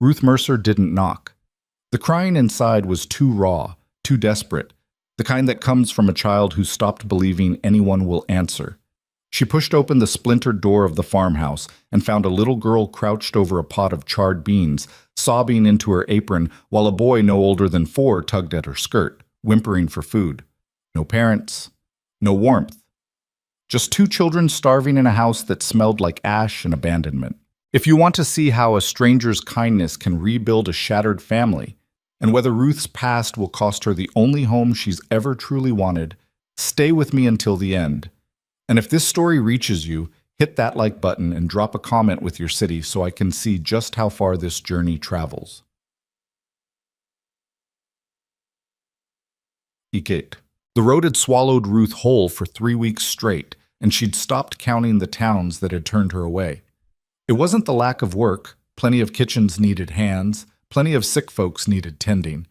Ruth Mercer didn't knock. The crying inside was too raw, too desperate, the kind that comes from a child who stopped believing anyone will answer. She pushed open the splintered door of the farmhouse and found a little girl crouched over a pot of charred beans, sobbing into her apron while a boy no older than 4 tugged at her skirt, whimpering for food. No parents, no warmth. Just 2 children starving in a house that smelled like ash and abandonment. If you want to see how a stranger's kindness can rebuild a shattered family, and whether Ruth's past will cost her the only home she's ever truly wanted, stay with me until the end. And if this story reaches you, hit that like button and drop a comment with your city so I can see just how far this journey travels. Ikit. The road had swallowed Ruth whole for 3 weeks straight, and she'd stopped counting the towns that had turned her away. It wasn't the lack of work. Plenty of kitchens needed hands, plenty of sick folks needed tending.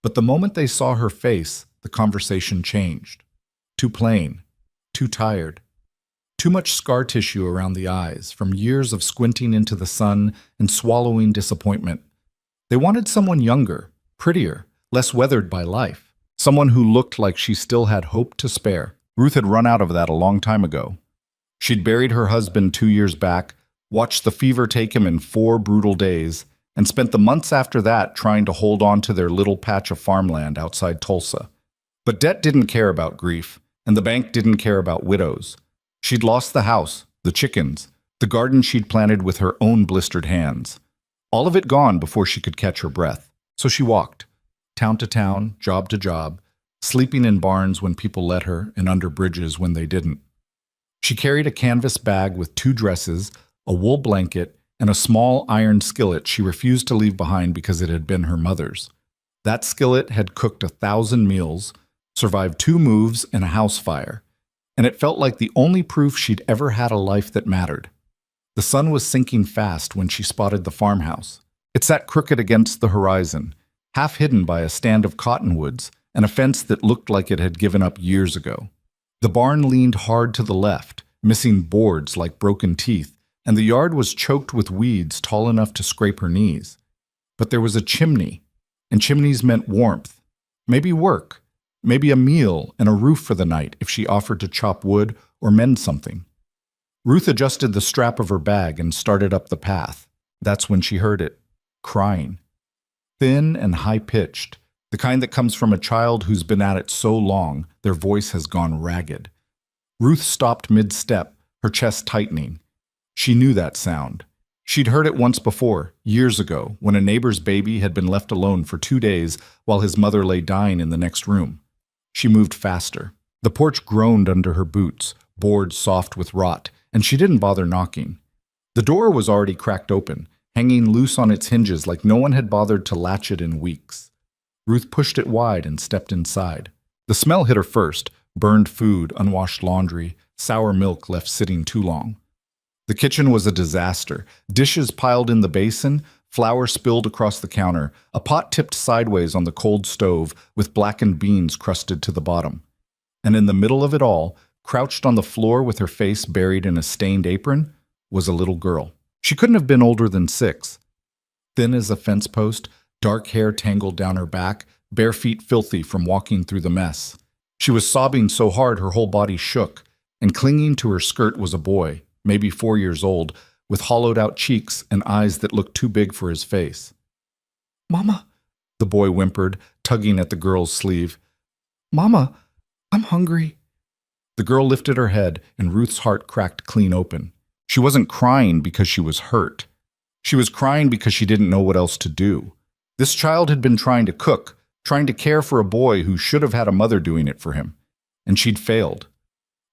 But the moment they saw her face, the conversation changed. Too plain, too tired. Too much scar tissue around the eyes from years of squinting into the sun and swallowing disappointment. They wanted someone younger, prettier, less weathered by life. Someone who looked like she still had hope to spare. Ruth had run out of that a long time ago. She'd buried her husband 2 years back, watched the fever take him in 4 brutal days, and spent the months after that trying to hold on to their little patch of farmland outside Tulsa. But debt didn't care about grief, and the bank didn't care about widows. She'd lost the house, the chickens, the garden she'd planted with her own blistered hands. All of it gone before she could catch her breath. So she walked, town to town, job to job, sleeping in barns when people let her and under bridges when they didn't. She carried a canvas bag with 2 dresses, a wool blanket, and a small iron skillet she refused to leave behind because it had been her mother's. That skillet had cooked 1,000 meals, survived 2 moves and a house fire, and it felt like the only proof she'd ever had a life that mattered. The sun was sinking fast when she spotted the farmhouse. It sat crooked against the horizon, half hidden by a stand of cottonwoods and a fence that looked like it had given up years ago. The barn leaned hard to the left, missing boards like broken teeth, and the yard was choked with weeds tall enough to scrape her knees. But there was a chimney, and chimneys meant warmth, maybe work, maybe a meal and a roof for the night if she offered to chop wood or mend something. Ruth adjusted the strap of her bag and started up the path. That's when she heard it, crying. Thin and high-pitched, the kind that comes from a child who's been at it so long, their voice has gone ragged. Ruth stopped mid-step, her chest tightening. She knew that sound. She'd heard it once before, years ago, when a neighbor's baby had been left alone for 2 days while his mother lay dying in the next room. She moved faster. The porch groaned under her boots, boards soft with rot, and she didn't bother knocking. The door was already cracked open, hanging loose on its hinges like no one had bothered to latch it in weeks. Ruth pushed it wide and stepped inside. The smell hit her first, burned food, unwashed laundry, sour milk left sitting too long. The kitchen was a disaster. Dishes piled in the basin, flour spilled across the counter, a pot tipped sideways on the cold stove with blackened beans crusted to the bottom. And in the middle of it all, crouched on the floor with her face buried in a stained apron, was a little girl. She couldn't have been older than 6. Thin as a fence post, dark hair tangled down her back, bare feet filthy from walking through the mess. She was sobbing so hard her whole body shook, and clinging to her skirt was a boy, maybe 4 years old, with hollowed-out cheeks and eyes that looked too big for his face. "Mama," the boy whimpered, tugging at the girl's sleeve. "Mama, I'm hungry." The girl lifted her head, and Ruth's heart cracked clean open. She wasn't crying because she was hurt. She was crying because she didn't know what else to do. This child had been trying to cook, trying to care for a boy who should have had a mother doing it for him. And she'd failed.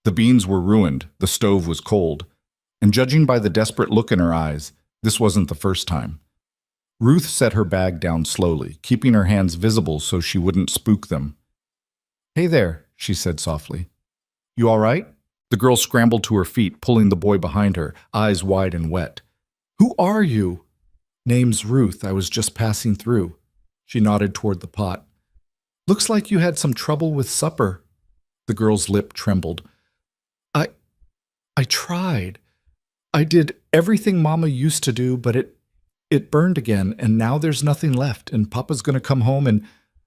The beans were ruined, the stove was cold. And judging by the desperate look in her eyes, this wasn't the first time. Ruth set her bag down slowly, keeping her hands visible so she wouldn't spook them. "Hey there," she said softly. "You all right?" The girl scrambled to her feet, pulling the boy behind her, eyes wide and wet. "Who are you?" "Name's Ruth. I was just passing through." She nodded toward the pot. "Looks like you had some trouble with supper." The girl's lip trembled. I tried. I did everything Mama used to do, but it It burned again, and now there's nothing left, and Papa's going to come home and...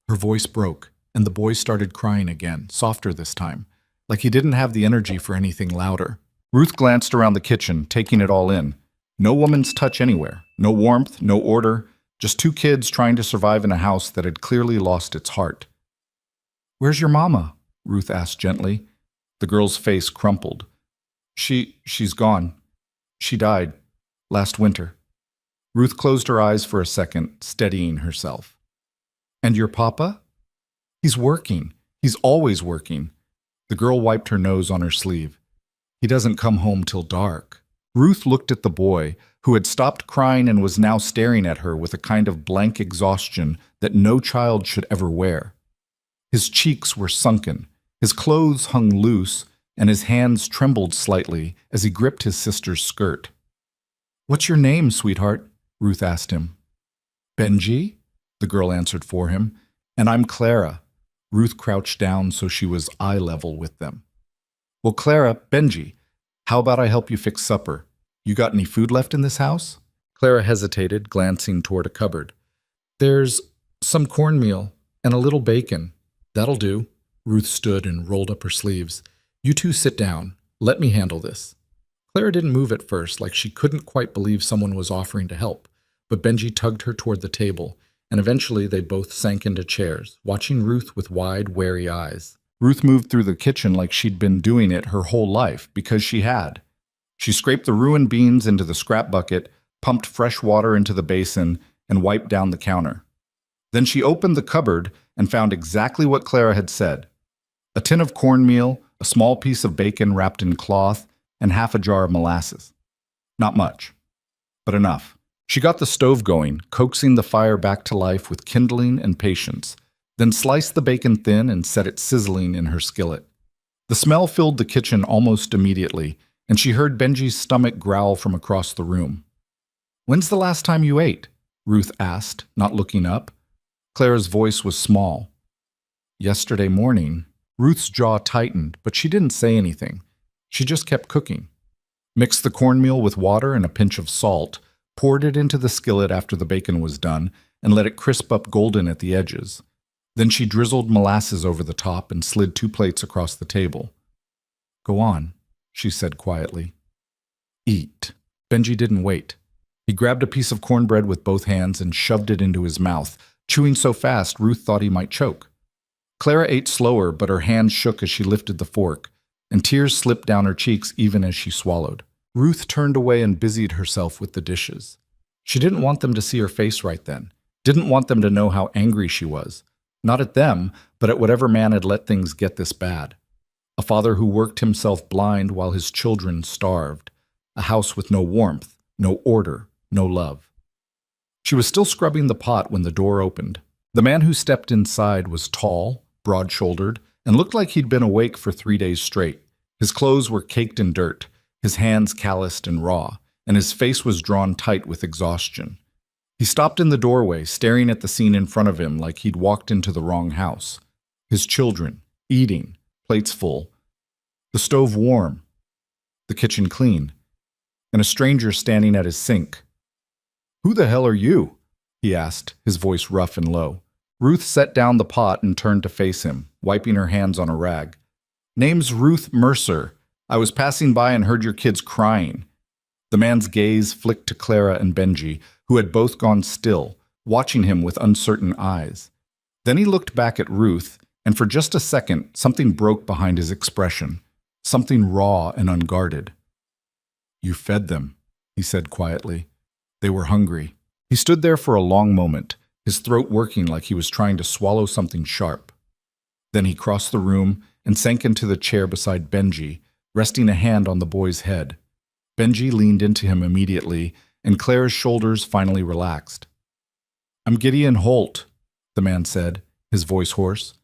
Her voice broke, and the boy started crying again, softer this time, like he didn't have the energy for anything louder. Ruth glanced around the kitchen, taking it all in. No woman's touch anywhere. No warmth, no order. Just two kids trying to survive in a house that had clearly lost its heart. "Where's your mama?" Ruth asked gently. The girl's face crumpled. She's gone. She died last winter." Ruth closed her eyes for a second, steadying herself. "And your papa?" "He's working. He's always working." The girl wiped her nose on her sleeve. "He doesn't come home till dark." Ruth looked at the boy, who had stopped crying and was now staring at her with a kind of blank exhaustion that no child should ever wear. His cheeks were sunken, his clothes hung loose, and his hands trembled slightly as he gripped his sister's skirt. "What's your name, sweetheart?" Ruth asked him. "Benji," the girl answered for him. "And I'm Clara." Ruth crouched down so she was eye level with them. "Well, Clara, Benji, how about I help you fix supper? You got any food left in this house?" Clara hesitated, glancing toward a cupboard. "There's some cornmeal and a little bacon." "That'll do." Ruth stood and rolled up her sleeves. "You two sit down. Let me handle this." Clara didn't move at first, like she couldn't quite believe someone was offering to help, but Benji tugged her toward the table, and eventually they both sank into chairs, watching Ruth with wide, wary eyes. Ruth moved through the kitchen like she'd been doing it her whole life, because she had. She scraped the ruined beans into the scrap bucket, pumped fresh water into the basin, and wiped down the counter. Then she opened the cupboard and found exactly what Clara had said. A tin of cornmeal, a small piece of bacon wrapped in cloth, and half a jar of molasses. Not much, but enough. She got the stove going, coaxing the fire back to life with kindling and patience, then sliced the bacon thin and set it sizzling in her skillet. The smell filled the kitchen almost immediately, and she heard Benji's stomach growl from across the room. "When's the last time you ate?" Ruth asked, not looking up. Clara's voice was small. "Yesterday morning." Ruth's jaw tightened, but she didn't say anything. She just kept cooking. Mixed the cornmeal with water and a pinch of salt, poured it into the skillet after the bacon was done, and let it crisp up golden at the edges. Then she drizzled molasses over the top and slid 2 plates across the table. "Go on," she said quietly. "Eat." Benji didn't wait. He grabbed a piece of cornbread with both hands and shoved it into his mouth, chewing so fast Ruth thought he might choke. Clara ate slower, but her hands shook as she lifted the fork, and tears slipped down her cheeks even as she swallowed. Ruth turned away and busied herself with the dishes. She didn't want them to see her face right then, didn't want them to know how angry she was. Not at them, but at whatever man had let things get this bad. A father who worked himself blind while his children starved. A house with no warmth, no order, no love. She was still scrubbing the pot when the door opened. The man who stepped inside was tall, broad-shouldered, and looked like he'd been awake for 3 days straight. His clothes were caked in dirt, his hands calloused and raw, and his face was drawn tight with exhaustion. He stopped in the doorway, staring at the scene in front of him like he'd walked into the wrong house. His children, eating, plates full, the stove warm, the kitchen clean, and a stranger standing at his sink. "Who the hell are you?" he asked, his voice rough and low. Ruth set down the pot and turned to face him, wiping her hands on a rag. "Name's Ruth Mercer. I was passing by and heard your kids crying." The man's gaze flicked to Clara and Benji, who had both gone still, watching him with uncertain eyes. Then he looked back at Ruth, and for just a second, something broke behind his expression, something raw and unguarded. "You fed them," he said quietly. "They were hungry." He stood there for a long moment, his throat working like he was trying to swallow something sharp. Then he crossed the room and sank into the chair beside Benji, resting a hand on the boy's head. Benji leaned into him immediately, and Clara's shoulders finally relaxed. "I'm Gideon Holt," the man said, his voice hoarse.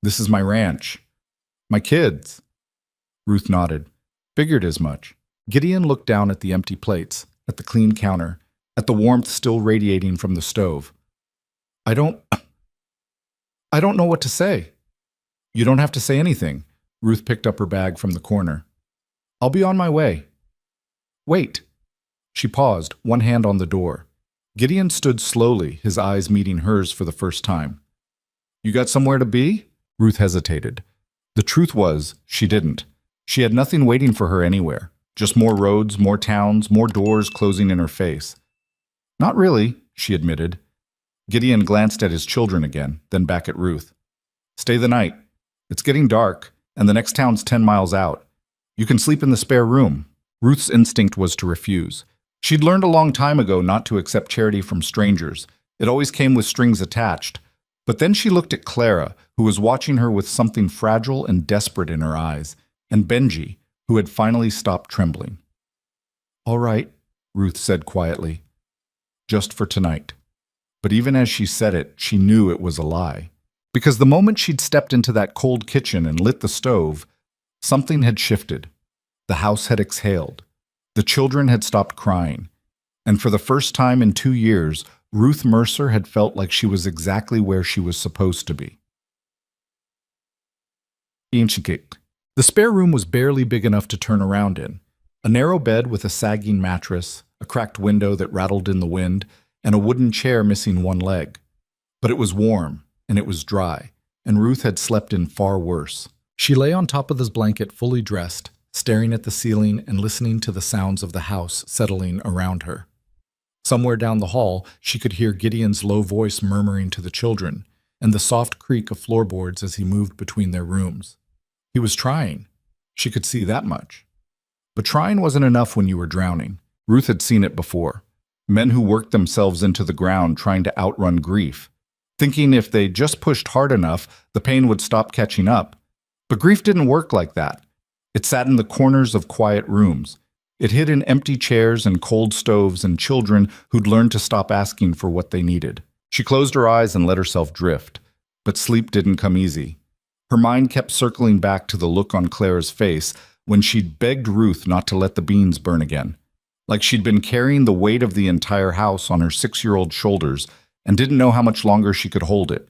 "This is my ranch. My kids." Ruth nodded. Figured as much. Gideon looked down at the empty plates, at the clean counter, at the warmth still radiating from the stove. I don't know what to say." "You don't have to say anything." Ruth picked up her bag from the corner. "I'll be on my way." "Wait." She paused, one hand on the door. Gideon stood slowly, his eyes meeting hers for the first time. You got somewhere to be? Ruth hesitated. The truth was, she didn't. She had nothing waiting for her anywhere. Just more roads, more towns, more doors closing in her face. Not really, she admitted. Gideon glanced at his children again, then back at Ruth. Stay the night. It's getting dark, and the next town's 10 miles out. You can sleep in the spare room. Ruth's instinct was to refuse. She'd learned a long time ago not to accept charity from strangers. It always came with strings attached. But then she looked at Clara, who was watching her with something fragile and desperate in her eyes, and Benji, who had finally stopped trembling. All right, Ruth said quietly. Just for tonight. But even as she said it, she knew it was a lie. Because the moment she'd stepped into that cold kitchen and lit the stove, something had shifted. The house had exhaled. The children had stopped crying. And for the first time in 2 years, Ruth Mercer had felt like she was exactly where she was supposed to be. The spare room was barely big enough to turn around in. A narrow bed with a sagging mattress, a cracked window that rattled in the wind, and a wooden chair missing one leg. But it was warm, and it was dry, and Ruth had slept in far worse. She lay on top of this blanket fully dressed, staring at the ceiling and listening to the sounds of the house settling around her. Somewhere down the hall, she could hear Gideon's low voice murmuring to the children, and the soft creak of floorboards as he moved between their rooms. He was trying. She could see that much. But trying wasn't enough when you were drowning. Ruth had seen it before. Men who worked themselves into the ground trying to outrun grief, thinking if they just pushed hard enough, the pain would stop catching up. But grief didn't work like that. It sat in the corners of quiet rooms. It hid in empty chairs and cold stoves and children who'd learned to stop asking for what they needed. She closed her eyes and let herself drift. But sleep didn't come easy. Her mind kept circling back to the look on Clara's face when she'd begged Ruth not to let the beans burn again. Like she'd been carrying the weight of the entire house on her 6-year-old shoulders and didn't know how much longer she could hold it.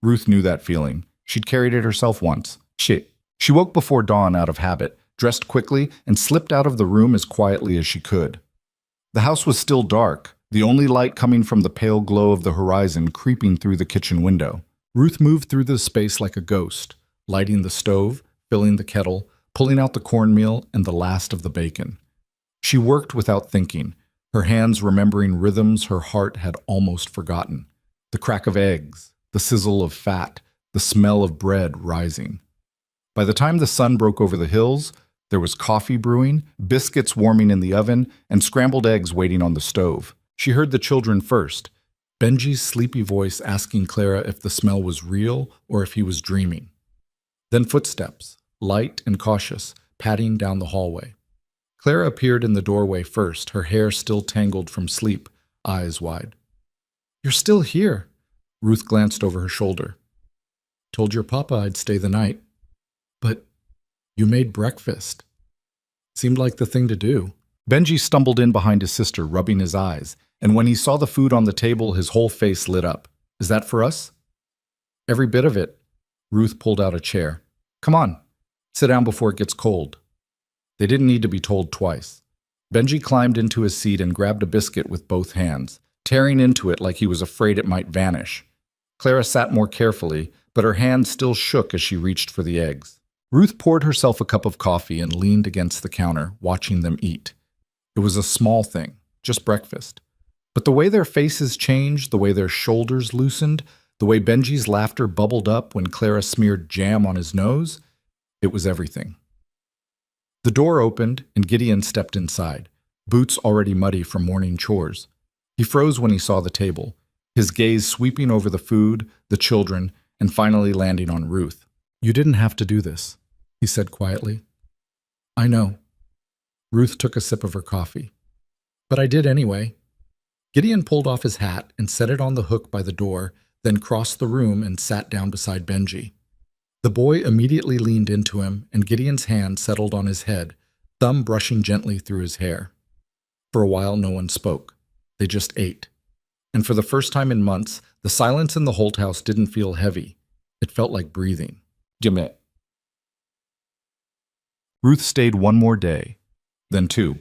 Ruth knew that feeling. She'd carried it herself once. She woke before dawn out of habit, dressed quickly, and slipped out of the room as quietly as she could. The house was still dark, the only light coming from the pale glow of the horizon creeping through the kitchen window. Ruth moved through the space like a ghost, lighting the stove, filling the kettle, pulling out the cornmeal and the last of the bacon. She worked without thinking, her hands remembering rhythms her heart had almost forgotten. The crack of eggs, the sizzle of fat, the smell of bread rising. By the time the sun broke over the hills, there was coffee brewing, biscuits warming in the oven, and scrambled eggs waiting on the stove. She heard the children first, Benji's sleepy voice asking Clara if the smell was real or if he was dreaming. Then footsteps, light and cautious, padding down the hallway. Clara appeared in the doorway first, her hair still tangled from sleep, eyes wide. "You're still here." Ruth glanced over her shoulder. "Told your papa I'd stay the night." "But you made breakfast." Seemed like the thing to do. Benji stumbled in behind his sister, rubbing his eyes, and when he saw the food on the table, his whole face lit up. "Is that for us?" "Every bit of it." Ruth pulled out a chair. "Come on, sit down before it gets cold." They didn't need to be told twice. Benji climbed into his seat and grabbed a biscuit with both hands, tearing into it like he was afraid it might vanish. Clara sat more carefully, but her hand still shook as she reached for the eggs. Ruth poured herself a cup of coffee and leaned against the counter, watching them eat. It was a small thing, just breakfast. But the way their faces changed, the way their shoulders loosened, the way Benji's laughter bubbled up when Clara smeared jam on his nose, it was everything. The door opened and Gideon stepped inside, boots already muddy from morning chores. He froze when he saw the table, his gaze sweeping over the food, the children, and finally landing on Ruth. "You didn't have to do this," he said quietly. "I know." Ruth took a sip of her coffee. "But I did anyway." Gideon pulled off his hat and set it on the hook by the door, then crossed the room and sat down beside Benji. The boy immediately leaned into him, and Gideon's hand settled on his head, thumb brushing gently through his hair. For a while, no one spoke. They just ate. And for the first time in months, the silence in the Holt house didn't feel heavy. It felt like breathing. Dimit. Ruth stayed one more day, then 2,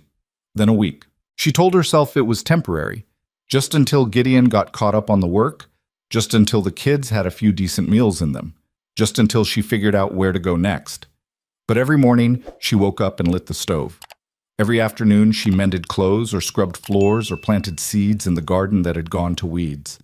then a week. She told herself it was temporary. Just until Gideon got caught up on the work, just until the kids had a few decent meals in them, just until she figured out where to go next. But every morning, she woke up and lit the stove. Every afternoon, she mended clothes or scrubbed floors or planted seeds in the garden that had gone to weeds.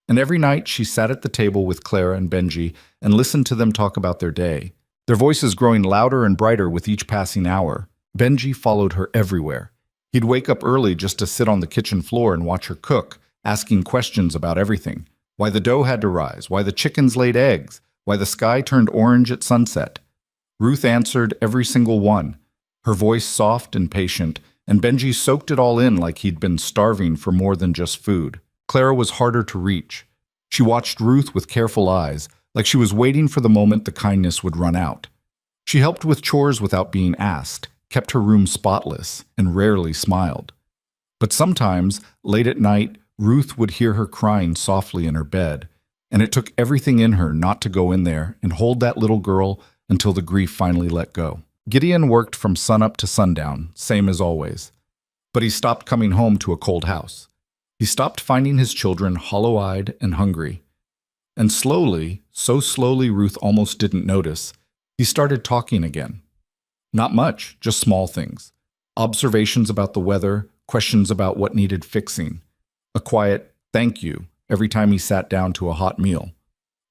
And every night, she sat at the table with Clara and Benji and listened to them talk about their day, their voices growing louder and brighter with each passing hour. Benji followed her everywhere. He'd wake up early just to sit on the kitchen floor and watch her cook, asking questions about everything. Why the dough had to rise, why the chickens laid eggs, why the sky turned orange at sunset. Ruth answered every single one, her voice soft and patient, and Benji soaked it all in like he'd been starving for more than just food. Clara was harder to reach. She watched Ruth with careful eyes, like she was waiting for the moment the kindness would run out. She helped with chores without being asked, kept her room spotless, and rarely smiled. But sometimes, late at night, Ruth would hear her crying softly in her bed, and it took everything in her not to go in there and hold that little girl until the grief finally let go. Gideon worked from sunup to sundown, same as always. But he stopped coming home to a cold house. He stopped finding his children hollow-eyed and hungry. And slowly, so slowly Ruth almost didn't notice, he started talking again. Not much, just small things. Observations about the weather, questions about what needed fixing. A quiet thank you every time he sat down to a hot meal.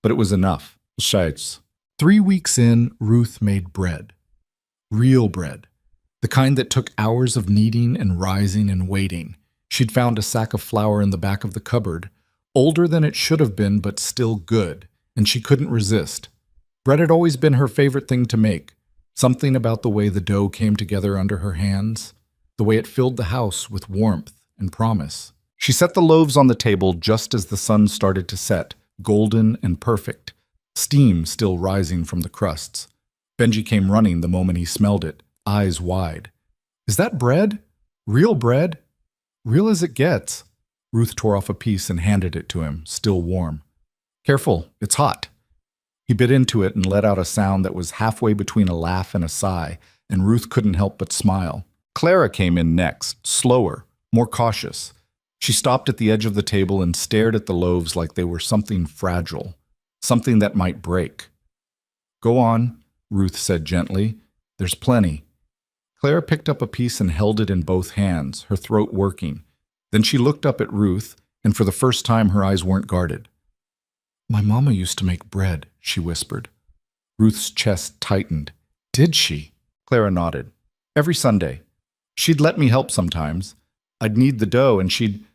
But it was enough. Scheiß. 3 weeks in, Ruth made bread. Real bread. The kind that took hours of kneading and rising and waiting. She'd found a sack of flour in the back of the cupboard, older than it should have been but still good, and she couldn't resist. Bread had always been her favorite thing to make. Something about the way the dough came together under her hands, the way it filled the house with warmth and promise. She set the loaves on the table just as the sun started to set, golden and perfect, steam still rising from the crusts. Benji came running the moment he smelled it, eyes wide. "Is that bread? Real bread? Real as it gets." Ruth tore off a piece and handed it to him, still warm. "Careful, it's hot." He bit into it and let out a sound that was halfway between a laugh and a sigh, and Ruth couldn't help but smile. Clara came in next, slower, more cautious. She stopped at the edge of the table and stared at the loaves like they were something fragile, something that might break. "Go on," Ruth said gently. "There's plenty." Clara picked up a piece and held it in both hands, her throat working. Then she looked up at Ruth, and for the first time her eyes weren't guarded. "My mama used to make bread," she whispered. Ruth's chest tightened. "Did she?" Clara nodded. "Every Sunday. She'd let me help sometimes. I'd knead the dough and she'd—"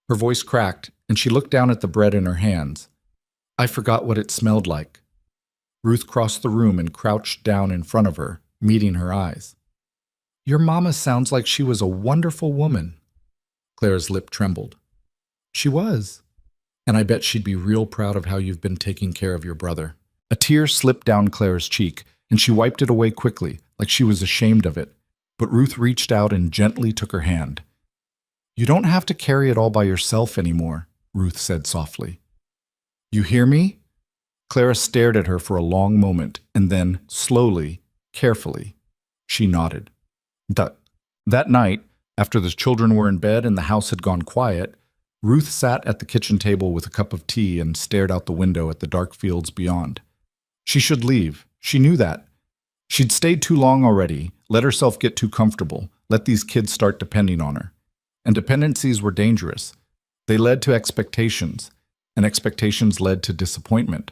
Her voice cracked, and she looked down at the bread in her hands. "I forgot what it smelled like." Ruth crossed the room and crouched down in front of her, meeting her eyes. "Your mama sounds like she was a wonderful woman." Clara's lip trembled. "She was. And I bet she'd be real proud of how you've been taking care of your brother." A tear slipped down Clara's cheek, and she wiped it away quickly, like she was ashamed of it. But Ruth reached out and gently took her hand. "You don't have to carry it all by yourself anymore," Ruth said softly. "You hear me?" Clara stared at her for a long moment, and then, slowly, carefully, she nodded. That night, after the children were in bed and the house had gone quiet, Ruth sat at the kitchen table with a cup of tea and stared out the window at the dark fields beyond. She should leave. She knew that. She'd stayed too long already, let herself get too comfortable, let these kids start depending on her. And dependencies were dangerous. They led to expectations, and expectations led to disappointment.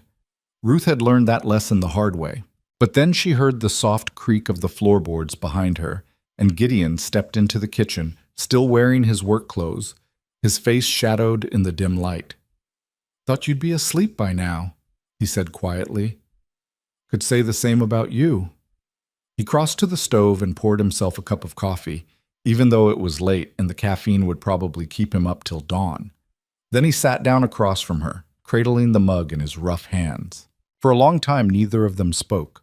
Ruth had learned that lesson the hard way. But then she heard the soft creak of the floorboards behind her, and Gideon stepped into the kitchen, still wearing his work clothes, his face shadowed in the dim light. "Thought you'd be asleep by now," he said quietly. "Could say the same about you." He crossed to the stove and poured himself a cup of coffee, even though it was late and the caffeine would probably keep him up till dawn. Then he sat down across from her, cradling the mug in his rough hands. For a long time, neither of them spoke.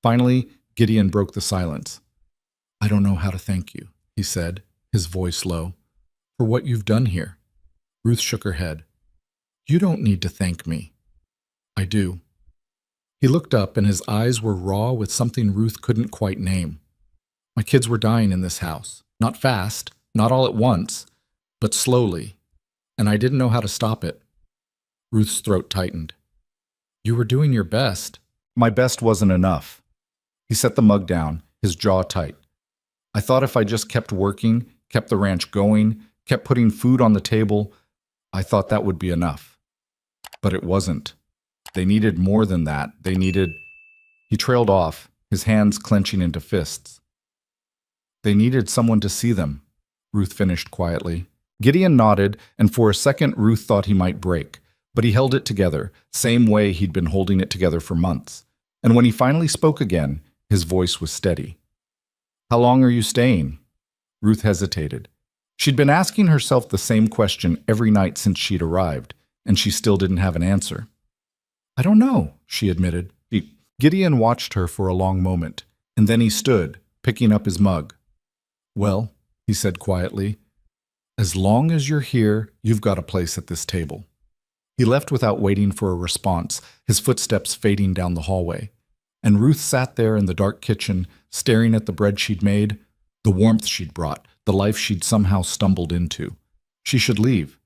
Finally, Gideon broke the silence. "I don't know how to thank you," he said, his voice low, "for what you've done here." Ruth shook her head. "You don't need to thank me." "I do." He looked up, and his eyes were raw with something Ruth couldn't quite name. "My kids were dying in this house. Not fast, not all at once, but slowly, and I didn't know how to stop it. Ruth's throat tightened. You were doing your best. My best wasn't enough. He set the mug down, his jaw tight. I thought if I just kept working, kept the ranch going, kept putting food on the table, I thought that would be enough. But it wasn't. They needed more than that. They needed... He trailed off, his hands clenching into fists. They needed someone to see them, Ruth finished quietly. Gideon nodded, and for a second Ruth thought he might break, but he held it together, same way he'd been holding it together for months. And when he finally spoke again, his voice was steady. How long are you staying? Ruth hesitated. She'd been asking herself the same question every night since she'd arrived, and she still didn't have an answer. I don't know, she admitted. Gideon watched her for a long moment, and then he stood, picking up his mug. Well, he said quietly, as long as you're here, you've got a place at this table. He left without waiting for a response, his footsteps fading down the hallway. And Ruth sat there in the dark kitchen, staring at the bread she'd made, the warmth she'd brought, the life she'd somehow stumbled into. She should leave,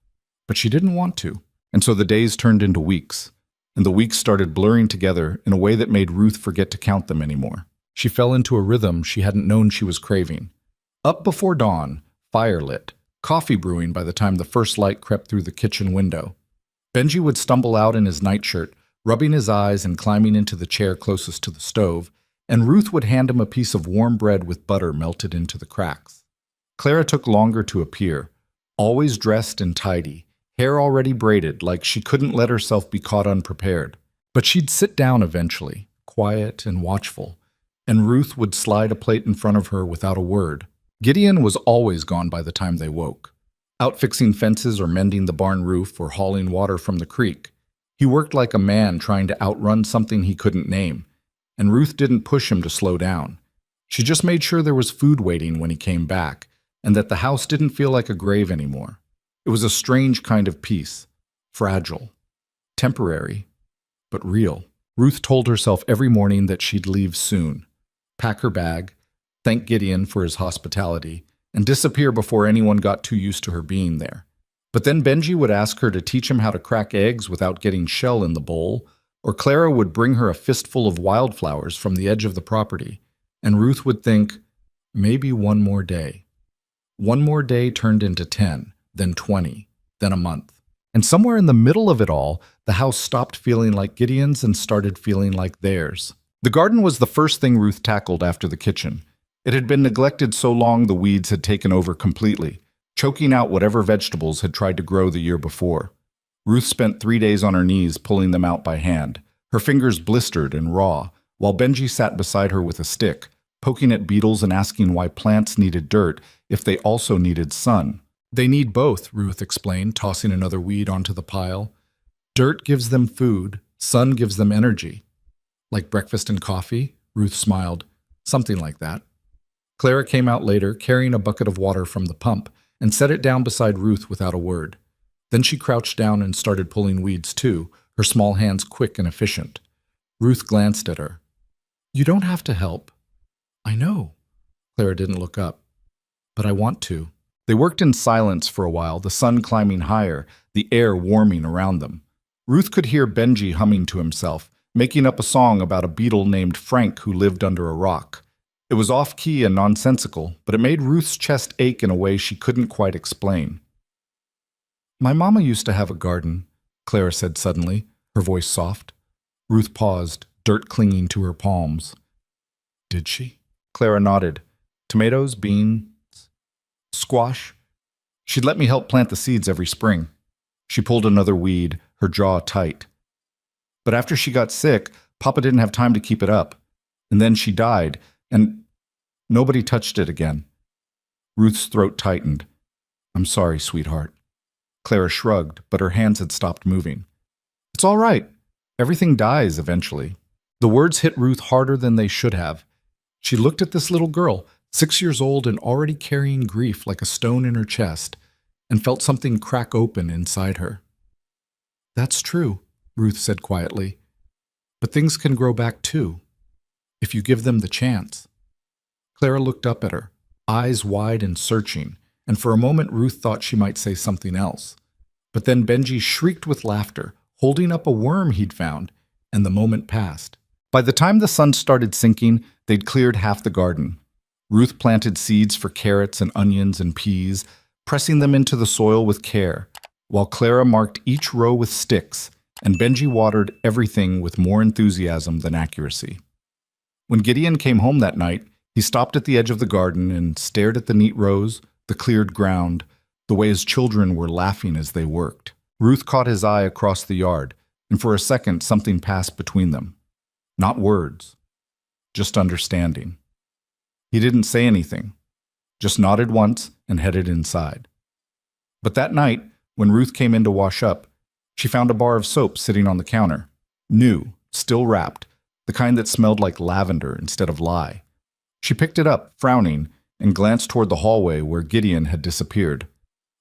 but she didn't want to, and so the days turned into weeks. And the weeks started blurring together in a way that made Ruth forget to count them anymore. She fell into a rhythm she hadn't known she was craving. Up before dawn, fire lit, coffee brewing by the time the first light crept through the kitchen window. Benji would stumble out in his nightshirt, rubbing his eyes and climbing into the chair closest to the stove, and Ruth would hand him a piece of warm bread with butter melted into the cracks. Clara took longer to appear, always dressed and tidy, hair already braided like she couldn't let herself be caught unprepared. But she'd sit down eventually, quiet and watchful, and Ruth would slide a plate in front of her without a word. Gideon was always gone by the time they woke, out fixing fences or mending the barn roof or hauling water from the creek. He worked like a man trying to outrun something he couldn't name, and Ruth didn't push him to slow down. She just made sure there was food waiting when he came back, and that the house didn't feel like a grave anymore. It was a strange kind of peace, fragile, temporary, but real. Ruth told herself every morning that she'd leave soon, pack her bag, thank Gideon for his hospitality, and disappear before anyone got too used to her being there. But then Benji would ask her to teach him how to crack eggs without getting shell in the bowl, or Clara would bring her a fistful of wildflowers from the edge of the property, and Ruth would think, maybe one more day. One more day turned into 10. Then 20, then a month. And somewhere in the middle of it all, the house stopped feeling like Gideon's and started feeling like theirs. The garden was the first thing Ruth tackled after the kitchen. It had been neglected so long the weeds had taken over completely, choking out whatever vegetables had tried to grow the year before. Ruth spent 3 days on her knees pulling them out by hand, her fingers blistered and raw, while Benji sat beside her with a stick, poking at beetles and asking why plants needed dirt if they also needed sun. They need both, Ruth explained, tossing another weed onto the pile. Dirt gives them food, sun gives them energy. Like breakfast and coffee? Ruth smiled. Something like that. Clara came out later, carrying a bucket of water from the pump, and set it down beside Ruth without a word. Then she crouched down and started pulling weeds too, her small hands quick and efficient. Ruth glanced at her. You don't have to help. I know. Clara didn't look up. But I want to. They worked in silence for a while, the sun climbing higher, the air warming around them. Ruth could hear Benji humming to himself, making up a song about a beetle named Frank who lived under a rock. It was off-key and nonsensical, but it made Ruth's chest ache in a way she couldn't quite explain. My mama used to have a garden, Clara said suddenly, her voice soft. Ruth paused, dirt clinging to her palms. Did she? Clara nodded. Tomatoes, beans, squash. She'd let me help plant the seeds every spring. She pulled another weed, her jaw tight. But after she got sick, Papa didn't have time to keep it up. And then she died, and nobody touched it again. Ruth's throat tightened. I'm sorry, sweetheart. Clara shrugged, but her hands had stopped moving. It's all right. Everything dies eventually. The words hit Ruth harder than they should have. She looked at this little girl, 6 years old and already carrying grief like a stone in her chest, and felt something crack open inside her. That's true, Ruth said quietly. But things can grow back too, if you give them the chance. Clara looked up at her, eyes wide and searching, and for a moment Ruth thought she might say something else. But then Benji shrieked with laughter, holding up a worm he'd found, and the moment passed. By the time the sun started sinking, they'd cleared half the garden. Ruth planted seeds for carrots and onions and peas, pressing them into the soil with care, while Clara marked each row with sticks, and Benji watered everything with more enthusiasm than accuracy. When Gideon came home that night, he stopped at the edge of the garden and stared at the neat rows, the cleared ground, the way his children were laughing as they worked. Ruth caught his eye across the yard, and for a second something passed between them. Not words, just understanding. He didn't say anything, just nodded once and headed inside. But that night, when Ruth came in to wash up, she found a bar of soap sitting on the counter. New, still wrapped, the kind that smelled like lavender instead of lye. She picked it up, frowning, and glanced toward the hallway where Gideon had disappeared.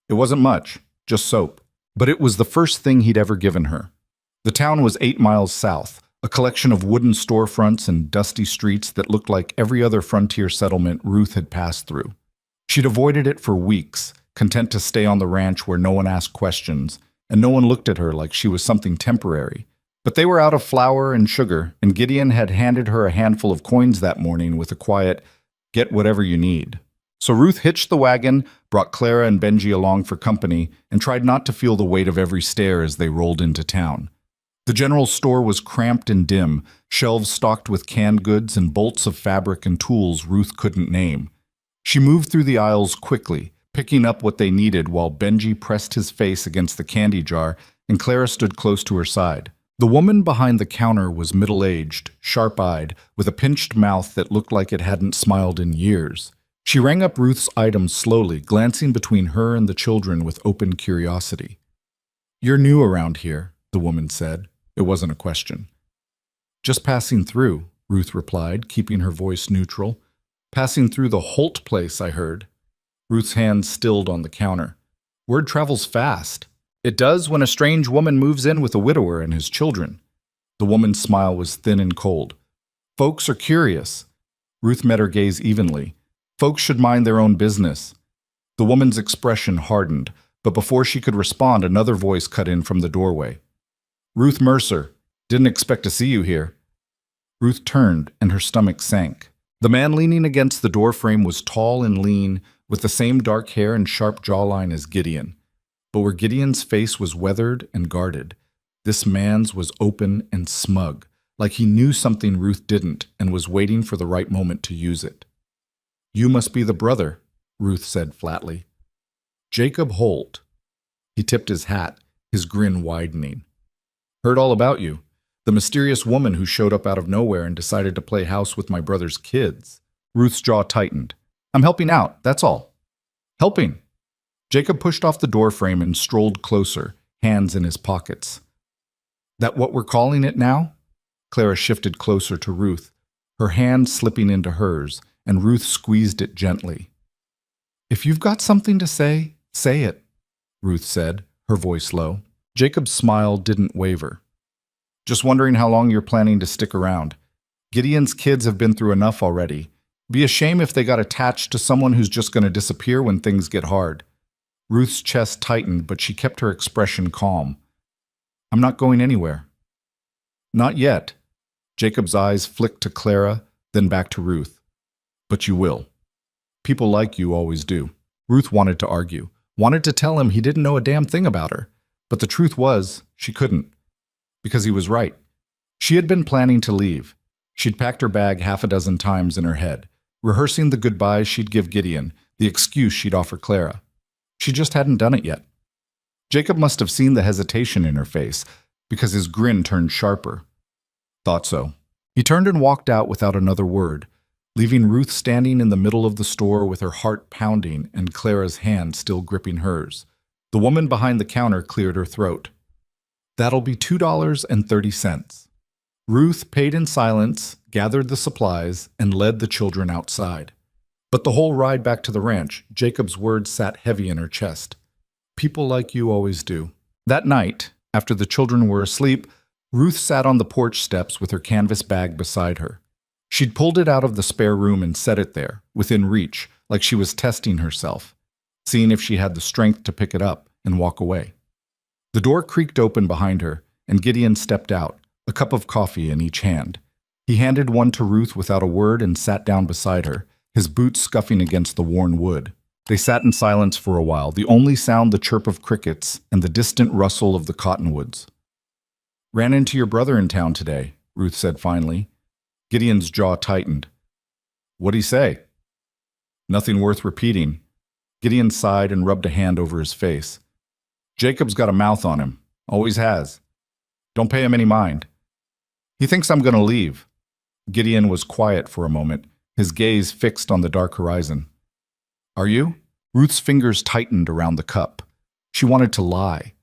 It wasn't much, just soap, but it was the first thing he'd ever given her. The town was 8 miles south, a collection of wooden storefronts and dusty streets that looked like every other frontier settlement Ruth had passed through. She'd avoided it for weeks, content to stay on the ranch where no one asked questions, and no one looked at her like she was something temporary. But they were out of flour and sugar, and Gideon had handed her a handful of coins that morning with a quiet, "Get whatever you need." So Ruth hitched the wagon, brought Clara and Benji along for company, and tried not to feel the weight of every stare as they rolled into town. The general store was cramped and dim, shelves stocked with canned goods and bolts of fabric and tools Ruth couldn't name. She moved through the aisles quickly, picking up what they needed while Benji pressed his face against the candy jar and Clara stood close to her side. The woman behind the counter was middle-aged, sharp-eyed, with a pinched mouth that looked like it hadn't smiled in years. She rang up Ruth's items slowly, glancing between her and the children with open curiosity. "You're new around here," the woman said. It wasn't a question. "Just passing through," Ruth replied, keeping her voice neutral. "Passing through the Holt place, I heard." Ruth's hand stilled on the counter. "Word travels fast. It does when a strange woman moves in with a widower and his children." The woman's smile was thin and cold. "Folks are curious." Ruth met her gaze evenly. "Folks should mind their own business." The woman's expression hardened, but before she could respond, another voice cut in from the doorway. "Ruth Mercer, didn't expect to see you here." Ruth turned, and her stomach sank. The man leaning against the doorframe was tall and lean, with the same dark hair and sharp jawline as Gideon. But where Gideon's face was weathered and guarded, this man's was open and smug, like he knew something Ruth didn't and was waiting for the right moment to use it. "You must be the brother," Ruth said flatly. "Jacob Holt." He tipped his hat, his grin widening. "Heard all about you. The mysterious woman who showed up out of nowhere and decided to play house with my brother's kids." Ruth's jaw tightened. "I'm helping out, that's all." "Helping?" Jacob pushed off the doorframe and strolled closer, hands in his pockets. "That what we're calling it now?" Clara shifted closer to Ruth, her hand slipping into hers, and Ruth squeezed it gently. "If you've got something to say, say it," Ruth said, her voice low. Jacob's smile didn't waver. "Just wondering how long you're planning to stick around. Gideon's kids have been through enough already. Be a shame if they got attached to someone who's just going to disappear when things get hard." Ruth's chest tightened, but she kept her expression calm. "I'm not going anywhere." "Not yet." Jacob's eyes flicked to Clara, then back to Ruth. "But you will. People like you always do." Ruth wanted to argue, wanted to tell him he didn't know a damn thing about her. But the truth was, she couldn't. Because he was right. She had been planning to leave. She'd packed her bag half a dozen times in her head, rehearsing the goodbyes she'd give Gideon, the excuse she'd offer Clara. She just hadn't done it yet. Jacob must have seen the hesitation in her face, because his grin turned sharper. Thought so. He turned and walked out without another word, leaving Ruth standing in the middle of the store with her heart pounding and Clara's hand still gripping hers. The woman behind the counter cleared her throat. "That'll be $2.30. Ruth paid in silence, gathered the supplies, and led the children outside. But the whole ride back to the ranch, Jacob's words sat heavy in her chest. "People like you always do." That night, after the children were asleep, Ruth sat on the porch steps with her canvas bag beside her. She'd pulled it out of the spare room and set it there, within reach, like she was testing herself, seeing if she had the strength to pick it up and walk away. The door creaked open behind her, and Gideon stepped out, a cup of coffee in each hand. He handed one to Ruth without a word and sat down beside her, his boots scuffing against the worn wood. They sat in silence for a while, the only sound the chirp of crickets and the distant rustle of the cottonwoods. "Ran into your brother in town today," Ruth said finally. Gideon's jaw tightened. "What'd he say?" "Nothing worth repeating." Gideon sighed and rubbed a hand over his face. "Jacob's got a mouth on him. Always has. Don't pay him any mind. He thinks I'm going to leave." Gideon was quiet for a moment, his gaze fixed on the dark horizon. "Are you?" Ruth's fingers tightened around the cup. She wanted to lie.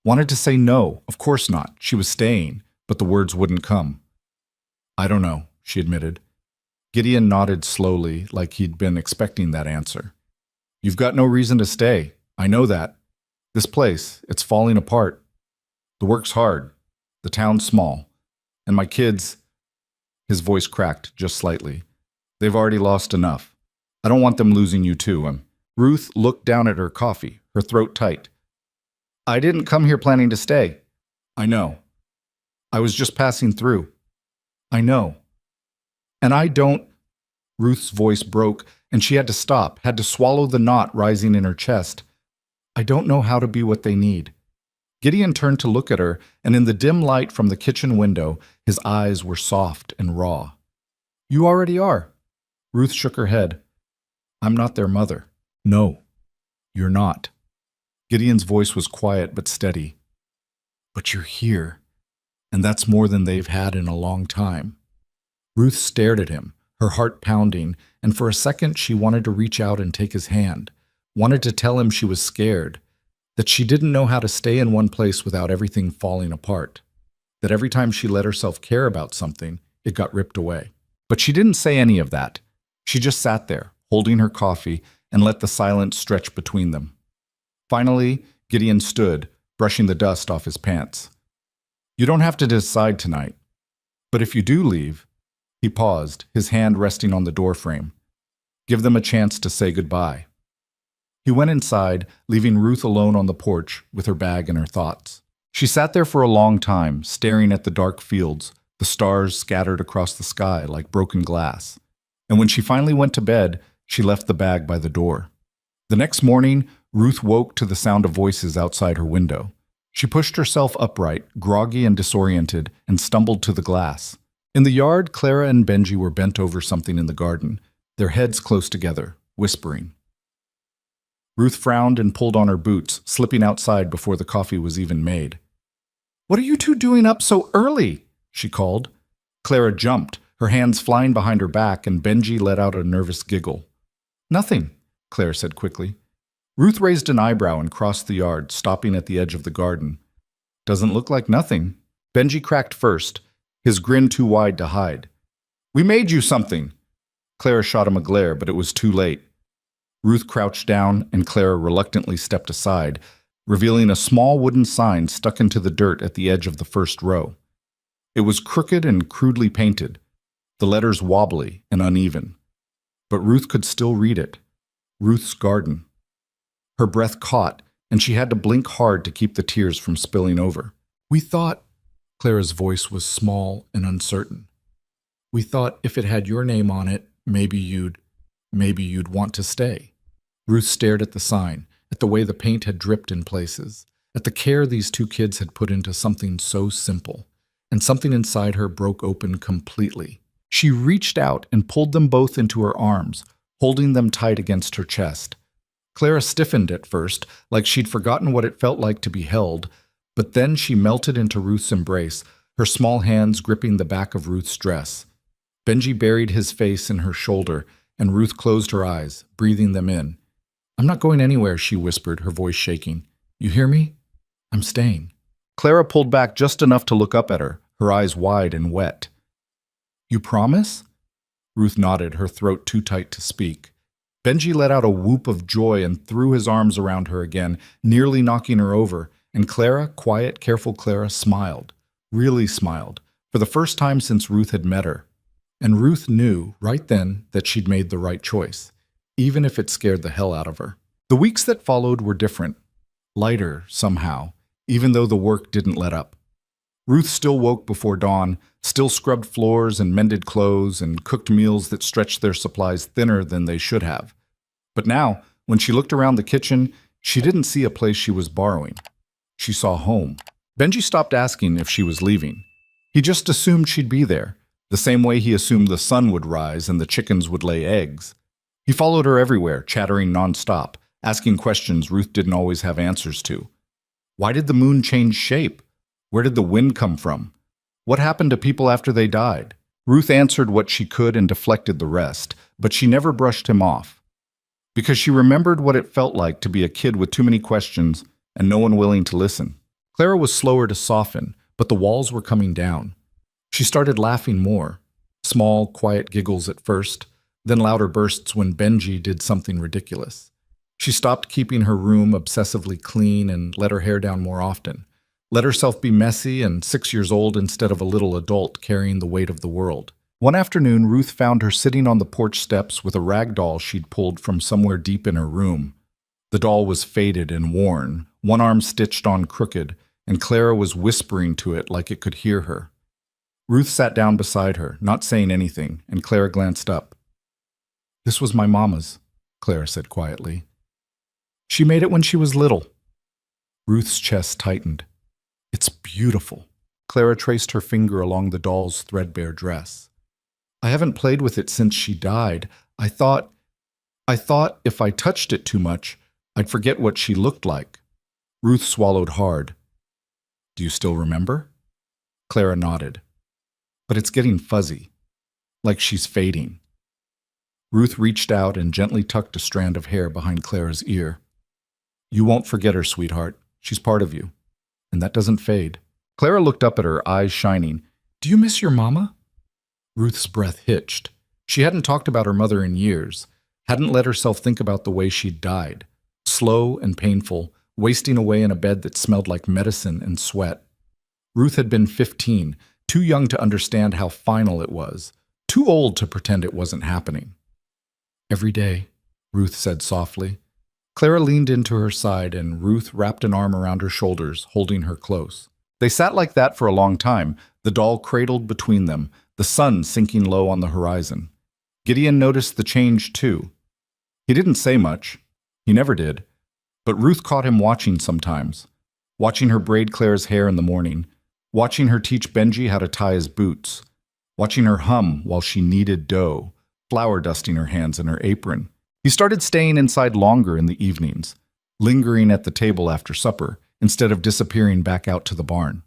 Wanted to say no, of course not. She was staying, but the words wouldn't come. "I don't know," she admitted. Gideon nodded slowly, like he'd been expecting that answer. "You've got no reason to stay. I know that. This place, it's falling apart. The work's hard. The town's small. And my kids—" His voice cracked just slightly. "They've already lost enough. I don't want them losing you too." Ruth looked down at her coffee, her throat tight. "I didn't come here planning to stay." "I know. I was just passing through." "I know. And I don't—" Ruth's voice broke, and she had to stop, had to swallow the knot rising in her chest. "I don't know how to be what they need." Gideon turned to look at her, and in the dim light from the kitchen window, his eyes were soft and raw. "You already are." Ruth shook her head. "I'm not their mother." "No, you're not." Gideon's voice was quiet but steady. "But you're here, and that's more than they've had in a long time." Ruth stared at him, her heart pounding, and for a second she wanted to reach out and take his hand, wanted to tell him she was scared, that she didn't know how to stay in one place without everything falling apart, that every time she let herself care about something, it got ripped away. But she didn't say any of that. She just sat there, holding her coffee, and let the silence stretch between them. Finally, Gideon stood, brushing the dust off his pants. "You don't have to decide tonight. But if you do leave—" He paused, his hand resting on the doorframe. "Give them a chance to say goodbye." He went inside, leaving Ruth alone on the porch with her bag and her thoughts. She sat there for a long time, staring at the dark fields, the stars scattered across the sky like broken glass. And when she finally went to bed, she left the bag by the door. The next morning, Ruth woke to the sound of voices outside her window. She pushed herself upright, groggy and disoriented, and stumbled to the glass. In the yard, Clara and Benji were bent over something in the garden, their heads close together, whispering. Ruth frowned and pulled on her boots, slipping outside before the coffee was even made. "What are you two doing up so early?" she called. Clara jumped, her hands flying behind her back, and Benji let out a nervous giggle. "Nothing," Clara said quickly. Ruth raised an eyebrow and crossed the yard, stopping at the edge of the garden. "Doesn't look like nothing." Benji cracked first, his grin too wide to hide. "We made you something." Clara shot him a glare, but it was too late. Ruth crouched down, and Clara reluctantly stepped aside, revealing a small wooden sign stuck into the dirt at the edge of the first row. It was crooked and crudely painted, the letters wobbly and uneven. But Ruth could still read it. Ruth's Garden. Her breath caught, and she had to blink hard to keep the tears from spilling over. "We thought—" Clara's voice was small and uncertain. "We thought if it had your name on it, maybe you'd want to stay." Ruth stared at the sign, at the way the paint had dripped in places, at the care these two kids had put into something so simple, and something inside her broke open completely. She reached out and pulled them both into her arms, holding them tight against her chest. Clara stiffened at first, like she'd forgotten what it felt like to be held, but then she melted into Ruth's embrace, her small hands gripping the back of Ruth's dress. Benji buried his face in her shoulder, and Ruth closed her eyes, breathing them in. "I'm not going anywhere," she whispered, her voice shaking. "You hear me? I'm staying." Clara pulled back just enough to look up at her, her eyes wide and wet. "You promise?" Ruth nodded, her throat too tight to speak. Benji let out a whoop of joy and threw his arms around her again, nearly knocking her over, and Clara, quiet, careful Clara, smiled, really smiled, for the first time since Ruth had met her. And Ruth knew, right then, that she'd made the right choice, even if it scared the hell out of her. The weeks that followed were different, lighter somehow, even though the work didn't let up. Ruth still woke before dawn, still scrubbed floors and mended clothes and cooked meals that stretched their supplies thinner than they should have. But now, when she looked around the kitchen, she didn't see a place she was borrowing. She saw home. Benji stopped asking if she was leaving. He just assumed she'd be there, the same way he assumed the sun would rise and the chickens would lay eggs. He followed her everywhere, chattering nonstop, asking questions Ruth didn't always have answers to. Why did the moon change shape? Where did the wind come from? What happened to people after they died? Ruth answered what she could and deflected the rest, but she never brushed him off. Because she remembered what it felt like to be a kid with too many questions and no one willing to listen. Clara was slower to soften, but the walls were coming down. She started laughing more. Small, quiet giggles at first, then louder bursts when Benji did something ridiculous. She stopped keeping her room obsessively clean and let her hair down more often. Let herself be messy and 6 years old instead of a little adult carrying the weight of the world. One afternoon, Ruth found her sitting on the porch steps with a rag doll she'd pulled from somewhere deep in her room. The doll was faded and worn, one arm stitched on crooked, and Clara was whispering to it like it could hear her. Ruth sat down beside her, not saying anything, and Clara glanced up. "This was my mama's," Clara said quietly. "She made it when she was little." Ruth's chest tightened. "It's beautiful." Clara traced her finger along the doll's threadbare dress. "I haven't played with it since she died. I thought if I touched it too much, I'd forget what she looked like." Ruth swallowed hard. "Do you still remember?" Clara nodded. "But it's getting fuzzy, like she's fading." Ruth reached out and gently tucked a strand of hair behind Clara's ear. "You won't forget her, sweetheart. She's part of you. And that doesn't fade." Clara looked up at her, eyes shining. "Do you miss your mama?" Ruth's breath hitched. She hadn't talked about her mother in years, hadn't let herself think about the way she'd died. Slow and painful, wasting away in a bed that smelled like medicine and sweat. Ruth had been 15, too young to understand how final it was, too old to pretend it wasn't happening. "Every day," Ruth said softly. Clara leaned into her side and Ruth wrapped an arm around her shoulders, holding her close. They sat like that for a long time, the doll cradled between them, the sun sinking low on the horizon. Gideon noticed the change too. He didn't say much. He never did. But Ruth caught him watching sometimes, watching her braid Clara's hair in the morning, watching her teach Benji how to tie his boots, watching her hum while she kneaded dough, flour dusting her hands in her apron. He started staying inside longer in the evenings, lingering at the table after supper, instead of disappearing back out to the barn.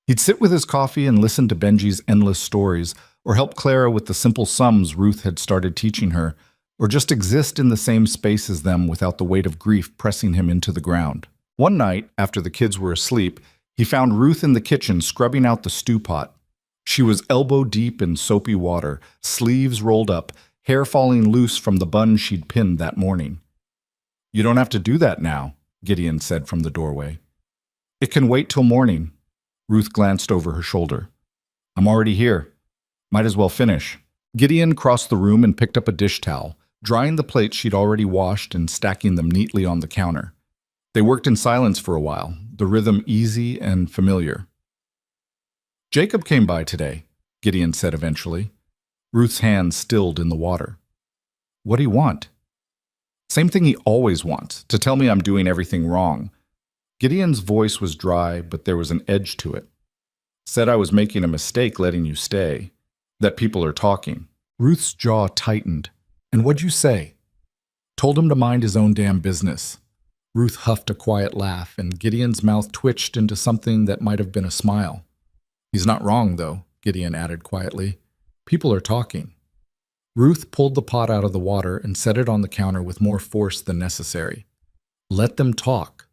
He'd sit with his coffee and listen to Benji's endless stories, or help Clara with the simple sums Ruth had started teaching her, or just exist in the same space as them without the weight of grief pressing him into the ground. One night, after the kids were asleep, he found Ruth in the kitchen scrubbing out the stew pot. She was elbow deep in soapy water, sleeves rolled up, hair falling loose from the bun she'd pinned that morning. "You don't have to do that now," Gideon said from the doorway. "It can wait till morning." Ruth glanced over her shoulder. "I'm already here. Might as well finish." Gideon crossed the room and picked up a dish towel, drying the plates she'd already washed and stacking them neatly on the counter. They worked in silence for a while, the rhythm easy and familiar. "Jacob came by today," Gideon said eventually. Ruth's hand stilled in the water. "What'd he want?" "Same thing he always wants, to tell me I'm doing everything wrong." Gideon's voice was dry, but there was an edge to it. "Said I was making a mistake letting you stay, that people are talking." Ruth's jaw tightened. "And what'd you say?" "Told him to mind his own damn business." Ruth huffed a quiet laugh, and Gideon's mouth twitched into something that might have been a smile. "He's not wrong, though," Gideon added quietly. "People are talking." Ruth pulled the pot out of the water and set it on the counter with more force than necessary. "Let them talk."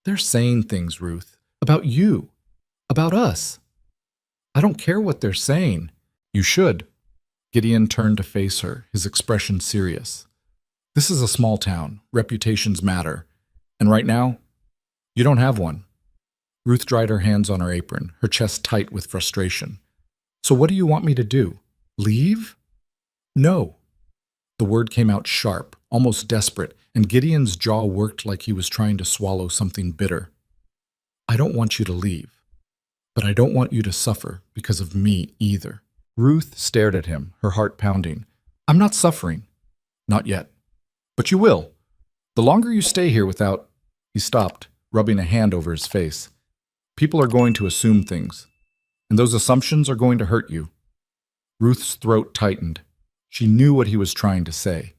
"They're saying things, Ruth. About you. About us." "I don't care what they're saying." "You should." Gideon turned to face her, his expression serious. "This is a small town. Reputations matter. And right now, you don't have one." Ruth dried her hands on her apron, her chest tight with frustration. "So what do you want me to do? Leave?" "No." The word came out sharp, almost desperate, and Gideon's jaw worked like he was trying to swallow something bitter. I don't want you to leave, but I don't want you to suffer because of me either. Ruth stared at him, her heart pounding. I'm not suffering. Not yet. But you will. The longer you stay here without... He stopped, rubbing a hand over his face. People are going to assume things, and those assumptions are going to hurt you. Ruth's throat tightened. She knew what he was trying to say,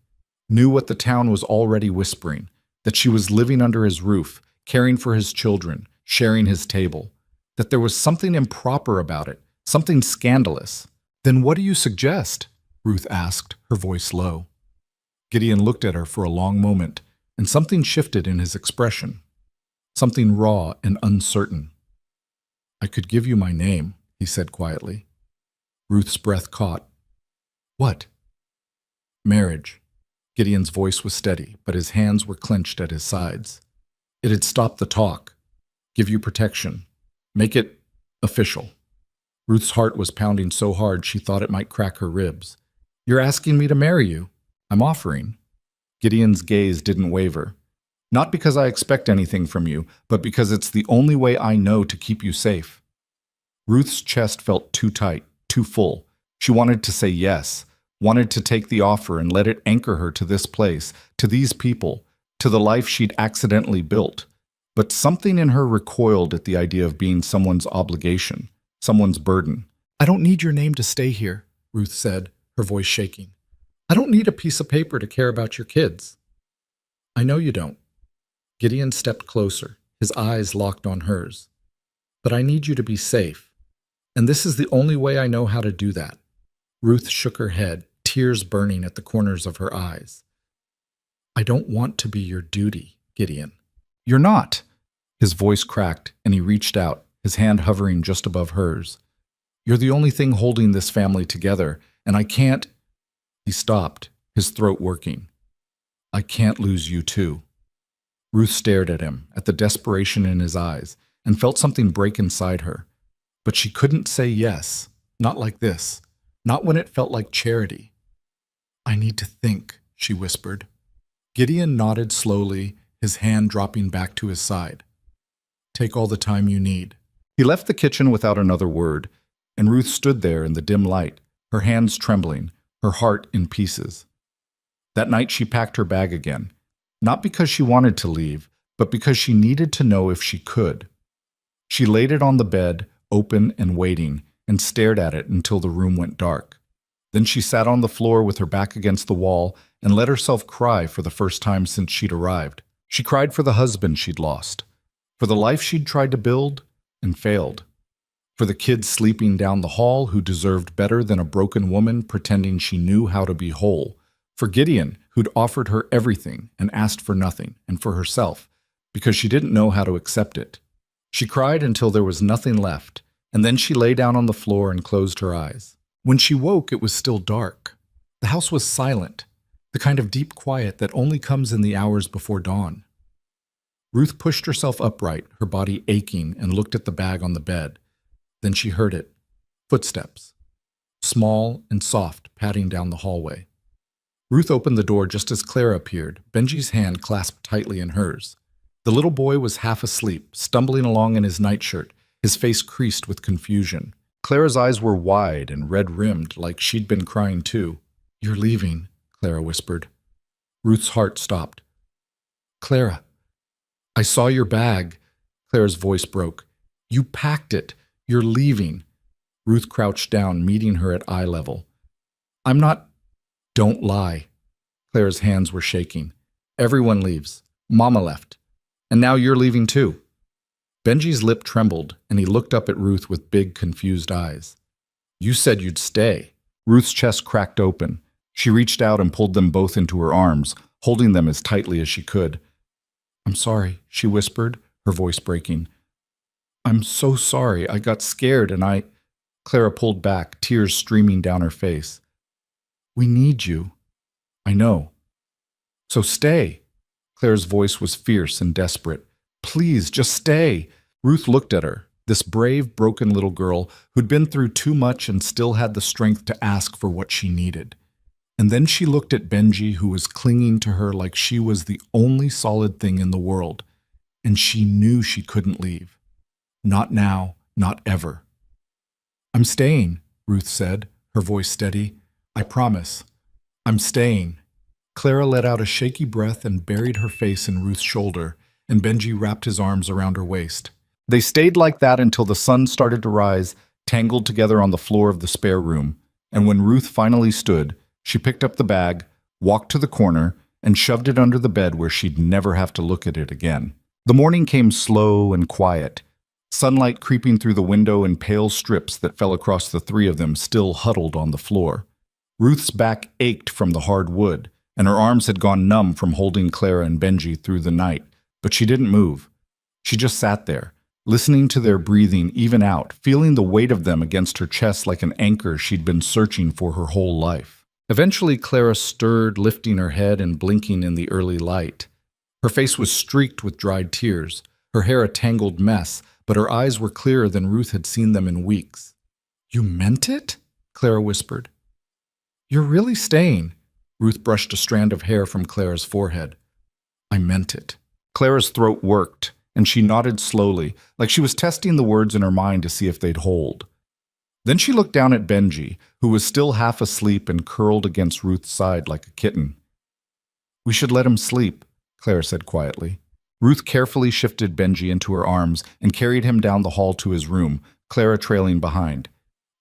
knew what the town was already whispering, that she was living under his roof, caring for his children, sharing his table, that there was something improper about it, something scandalous. Then what do you suggest? Ruth asked, her voice low. Gideon looked at her for a long moment, and something shifted in his expression, something raw and uncertain. I could give you my name, he said quietly. Ruth's breath caught. What? Marriage. Gideon's voice was steady, but his hands were clenched at his sides. It had stopped the talk. Give you protection. Make it official. Ruth's heart was pounding so hard she thought it might crack her ribs. You're asking me to marry you. I'm offering. Gideon's gaze didn't waver. Not because I expect anything from you, but because it's the only way I know to keep you safe. Ruth's chest felt too tight, too full. She wanted to say yes, wanted to take the offer and let it anchor her to this place, to these people, to the life she'd accidentally built. But something in her recoiled at the idea of being someone's obligation, someone's burden. I don't need your name to stay here, Ruth said, her voice shaking. I don't need a piece of paper to care about your kids. I know you don't. Gideon stepped closer, his eyes locked on hers. But I need you to be safe. And this is the only way I know how to do that. Ruth shook her head, tears burning at the corners of her eyes. I don't want to be your duty, Gideon. You're not. His voice cracked, and he reached out, his hand hovering just above hers. You're the only thing holding this family together, and I can't... He stopped, his throat working. I can't lose you too. Ruth stared at him, at the desperation in his eyes, and felt something break inside her. But she couldn't say yes, not like this, not when it felt like charity. I need to think, she whispered. Gideon nodded slowly, his hand dropping back to his side. Take all the time you need. He left the kitchen without another word, and Ruth stood there in the dim light, her hands trembling, her heart in pieces. That night she packed her bag again, not because she wanted to leave, but because she needed to know if she could. She laid it on the bed, open and waiting, and stared at it until the room went dark. Then she sat on the floor with her back against the wall and let herself cry for the first time since she'd arrived. She cried for the husband she'd lost, for the life she'd tried to build and failed, for the kids sleeping down the hall who deserved better than a broken woman pretending she knew how to be whole, for Gideon, who'd offered her everything and asked for nothing, and for herself, because she didn't know how to accept it. She cried until there was nothing left, and then she lay down on the floor and closed her eyes. When she woke, it was still dark. The house was silent, the kind of deep quiet that only comes in the hours before dawn. Ruth pushed herself upright, her body aching, and looked at the bag on the bed. Then she heard it. Footsteps. Small and soft, padding down the hallway. Ruth opened the door just as Clara appeared, Benji's hand clasped tightly in hers. The little boy was half asleep, stumbling along in his nightshirt, his face creased with confusion. Clara's eyes were wide and red-rimmed, like she'd been crying too. You're leaving, Clara whispered. Ruth's heart stopped. Clara, I saw your bag. Clara's voice broke. You packed it. You're leaving. Ruth crouched down, meeting her at eye level. I'm not... Don't lie. Clara's hands were shaking. Everyone leaves. Mama left. And now you're leaving too. Benji's lip trembled, and he looked up at Ruth with big, confused eyes. You said you'd stay. Ruth's chest cracked open. She reached out and pulled them both into her arms, holding them as tightly as she could. I'm sorry, she whispered, her voice breaking. I'm so sorry. I got scared and I... Clara pulled back, tears streaming down her face. We need you. I know. So stay. Clara's voice was fierce and desperate. Please, just stay. Ruth looked at her, this brave, broken little girl who'd been through too much and still had the strength to ask for what she needed. And then she looked at Benji, who was clinging to her like she was the only solid thing in the world, and she knew she couldn't leave. Not now, not ever. I'm staying, Ruth said, her voice steady. I promise. I'm staying. Clara let out a shaky breath and buried her face in Ruth's shoulder, and Benji wrapped his arms around her waist. They stayed like that until the sun started to rise, tangled together on the floor of the spare room, and when Ruth finally stood, she picked up the bag, walked to the corner, and shoved it under the bed where she'd never have to look at it again. The morning came slow and quiet, sunlight creeping through the window in pale strips that fell across the three of them still huddled on the floor. Ruth's back ached from the hard wood, and her arms had gone numb from holding Clara and Benji through the night, but she didn't move. She just sat there, listening to their breathing even out, feeling the weight of them against her chest like an anchor she'd been searching for her whole life. Eventually, Clara stirred, lifting her head and blinking in the early light. Her face was streaked with dried tears, her hair a tangled mess, but her eyes were clearer than Ruth had seen them in weeks. "You meant it?" Clara whispered. "You're really staying." Ruth brushed a strand of hair from Clara's forehead. "I meant it." Clara's throat worked, and she nodded slowly, like she was testing the words in her mind to see if they'd hold. Then she looked down at Benji, who was still half asleep and curled against Ruth's side like a kitten. "We should let him sleep," Clara said quietly. Ruth carefully shifted Benji into her arms and carried him down the hall to his room, Clara trailing behind.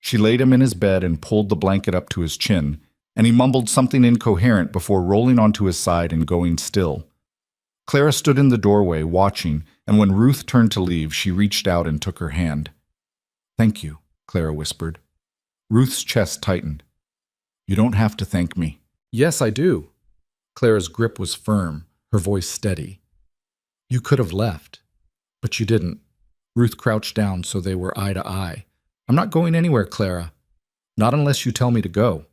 She laid him in his bed and pulled the blanket up to his chin, and he mumbled something incoherent before rolling onto his side and going still. Clara stood in the doorway, watching, and when Ruth turned to leave, she reached out and took her hand. "Thank you," Clara whispered. Ruth's chest tightened. "You don't have to thank me." "Yes, I do." Clara's grip was firm, her voice steady. "You could have left, but you didn't." Ruth crouched down so they were eye to eye. "I'm not going anywhere, Clara. Not unless you tell me to go."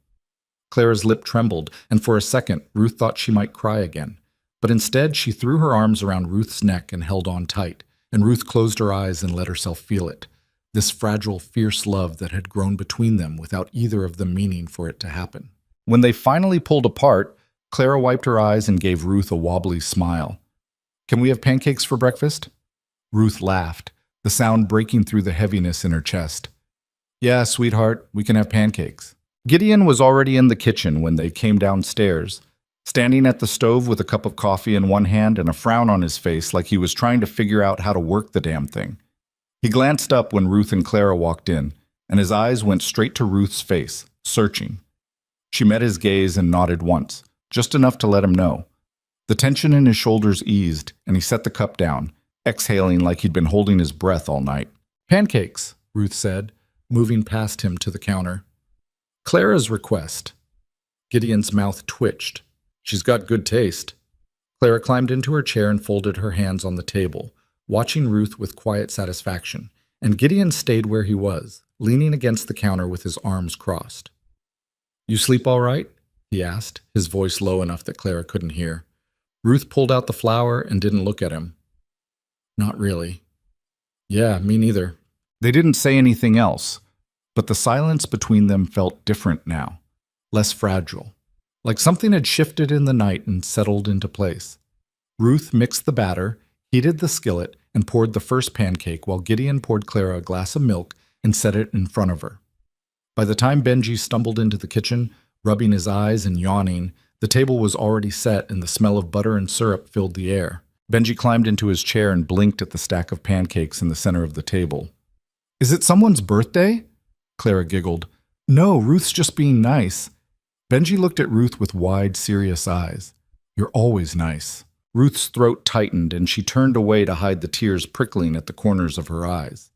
Clara's lip trembled, and for a second, Ruth thought she might cry again. But instead, she threw her arms around Ruth's neck and held on tight, and Ruth closed her eyes and let herself feel it. This fragile, fierce love that had grown between them without either of them meaning for it to happen. When they finally pulled apart, Clara wiped her eyes and gave Ruth a wobbly smile. "Can we have pancakes for breakfast?" Ruth laughed, the sound breaking through the heaviness in her chest. "Yeah, sweetheart, we can have pancakes." Gideon was already in the kitchen when they came downstairs, standing at the stove with a cup of coffee in one hand and a frown on his face like he was trying to figure out how to work the damn thing. He glanced up when Ruth and Clara walked in, and his eyes went straight to Ruth's face, searching. She met his gaze and nodded once, just enough to let him know. The tension in his shoulders eased, and he set the cup down, exhaling like he'd been holding his breath all night. "Pancakes," Ruth said, moving past him to the counter. "Clara's request." Gideon's mouth twitched. "She's got good taste." Clara climbed into her chair and folded her hands on the table, watching Ruth with quiet satisfaction, and Gideon stayed where he was, leaning against the counter with his arms crossed. "You sleep all right?" he asked, his voice low enough that Clara couldn't hear. Ruth pulled out the flower and didn't look at him. "Not really." "Yeah, me neither." They didn't say anything else, but the silence between them felt different now, less fragile, like something had shifted in the night and settled into place. Ruth mixed the batter, heated the skillet, and poured the first pancake while Gideon poured Clara a glass of milk and set it in front of her. By the time Benji stumbled into the kitchen, rubbing his eyes and yawning, the table was already set and the smell of butter and syrup filled the air. Benji climbed into his chair and blinked at the stack of pancakes in the center of the table. "Is it someone's birthday?" Clara giggled. "No, Ruth's just being nice." Benji looked at Ruth with wide, serious eyes. "You're always nice." Ruth's throat tightened and she turned away to hide the tears prickling at the corners of her eyes.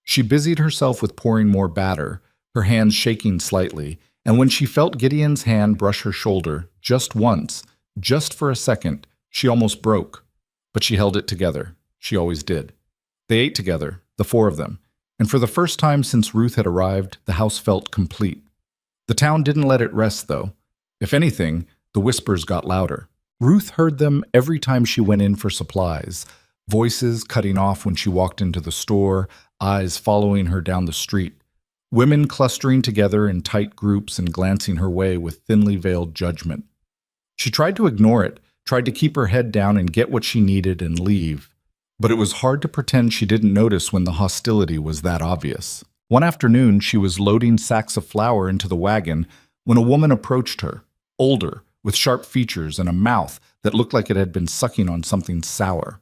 She busied herself with pouring more batter, her hands shaking slightly, and when she felt Gideon's hand brush her shoulder, just once, just for a second, she almost broke. But she held it together. She always did. They ate together, the four of them, and for the first time since Ruth had arrived, the house felt complete. The town didn't let it rest, though. If anything, the whispers got louder. Ruth heard them every time she went in for supplies, voices cutting off when she walked into the store, eyes following her down the street, women clustering together in tight groups and glancing her way with thinly veiled judgment. She tried to ignore it, tried to keep her head down and get what she needed and leave. But it was hard to pretend she didn't notice when the hostility was that obvious. One afternoon, she was loading sacks of flour into the wagon when a woman approached her, older, with sharp features and a mouth that looked like it had been sucking on something sour.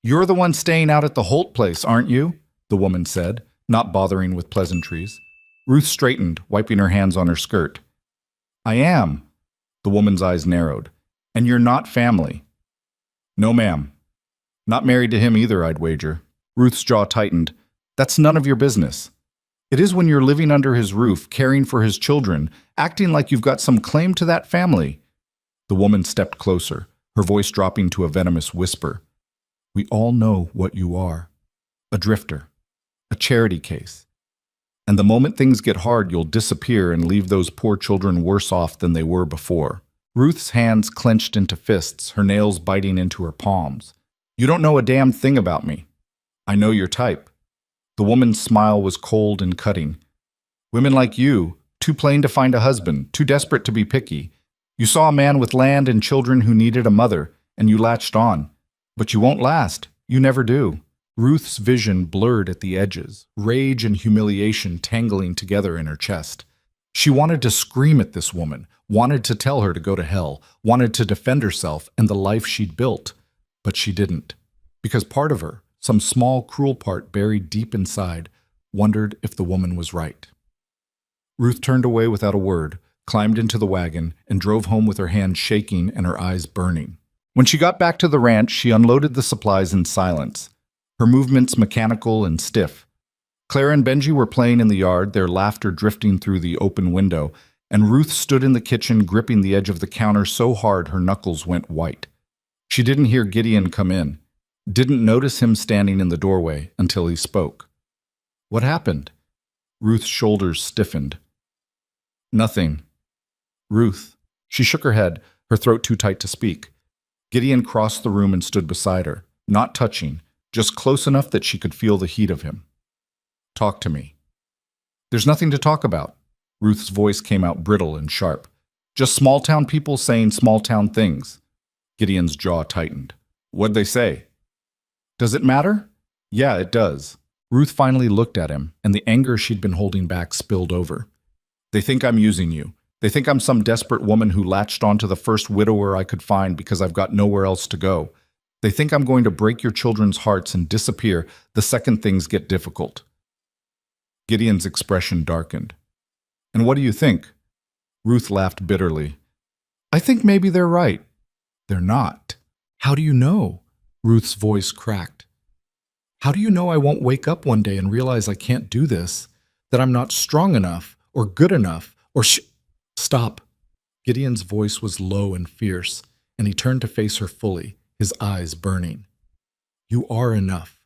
"You're the one staying out at the Holt place, aren't you?" the woman said, not bothering with pleasantries. Ruth straightened, wiping her hands on her skirt. "I am." The woman's eyes narrowed. "And you're not family." "No, ma'am." "Not married to him either, I'd wager." Ruth's jaw tightened. "That's none of your business." "It is when you're living under his roof, caring for his children, acting like you've got some claim to that family." The woman stepped closer, her voice dropping to a venomous whisper. "We all know what you are. A drifter. A charity case. And the moment things get hard, you'll disappear and leave those poor children worse off than they were before." Ruth's hands clenched into fists, her nails biting into her palms. "You don't know a damn thing about me. I know your type." The woman's smile was cold and cutting. "Women like you, too plain to find a husband, too desperate to be picky. You saw a man with land and children who needed a mother, and you latched on. But you won't last. You never do." Ruth's vision blurred at the edges, rage and humiliation tangling together in her chest. She wanted to scream at this woman, wanted to tell her to go to hell, wanted to defend herself and the life she'd built. But she didn't. Because part of her, some small, cruel part buried deep inside, wondered if the woman was right. Ruth turned away without a word, climbed into the wagon, and drove home with her hands shaking and her eyes burning. When she got back to the ranch, she unloaded the supplies in silence, her movements mechanical and stiff. Clara and Benji were playing in the yard, their laughter drifting through the open window, and Ruth stood in the kitchen gripping the edge of the counter so hard her knuckles went white. She didn't hear Gideon come in, didn't notice him standing in the doorway until he spoke. "What happened?" Ruth's shoulders stiffened. "Nothing." "Ruth." She shook her head, her throat too tight to speak. Gideon crossed the room and stood beside her, not touching, just close enough that she could feel the heat of him. "Talk to me." "There's nothing to talk about." Ruth's voice came out brittle and sharp. "Just small-town people saying small-town things." Gideon's jaw tightened. "What'd they say?" "Does it matter?" "Yeah, it does." Ruth finally looked at him, and the anger she'd been holding back spilled over. "They think I'm using you. They think I'm some desperate woman who latched onto the first widower I could find because I've got nowhere else to go. They think I'm going to break your children's hearts and disappear the second things get difficult." Gideon's expression darkened. "And what do you think?" Ruth laughed bitterly. "I think maybe they're right." "They're not." "How do you know?" Ruth's voice cracked. "How do you know I won't wake up one day and realize I can't do this? That I'm not strong enough, or good enough, or Stop." Gideon's voice was low and fierce, and he turned to face her fully, his eyes burning. "You are enough.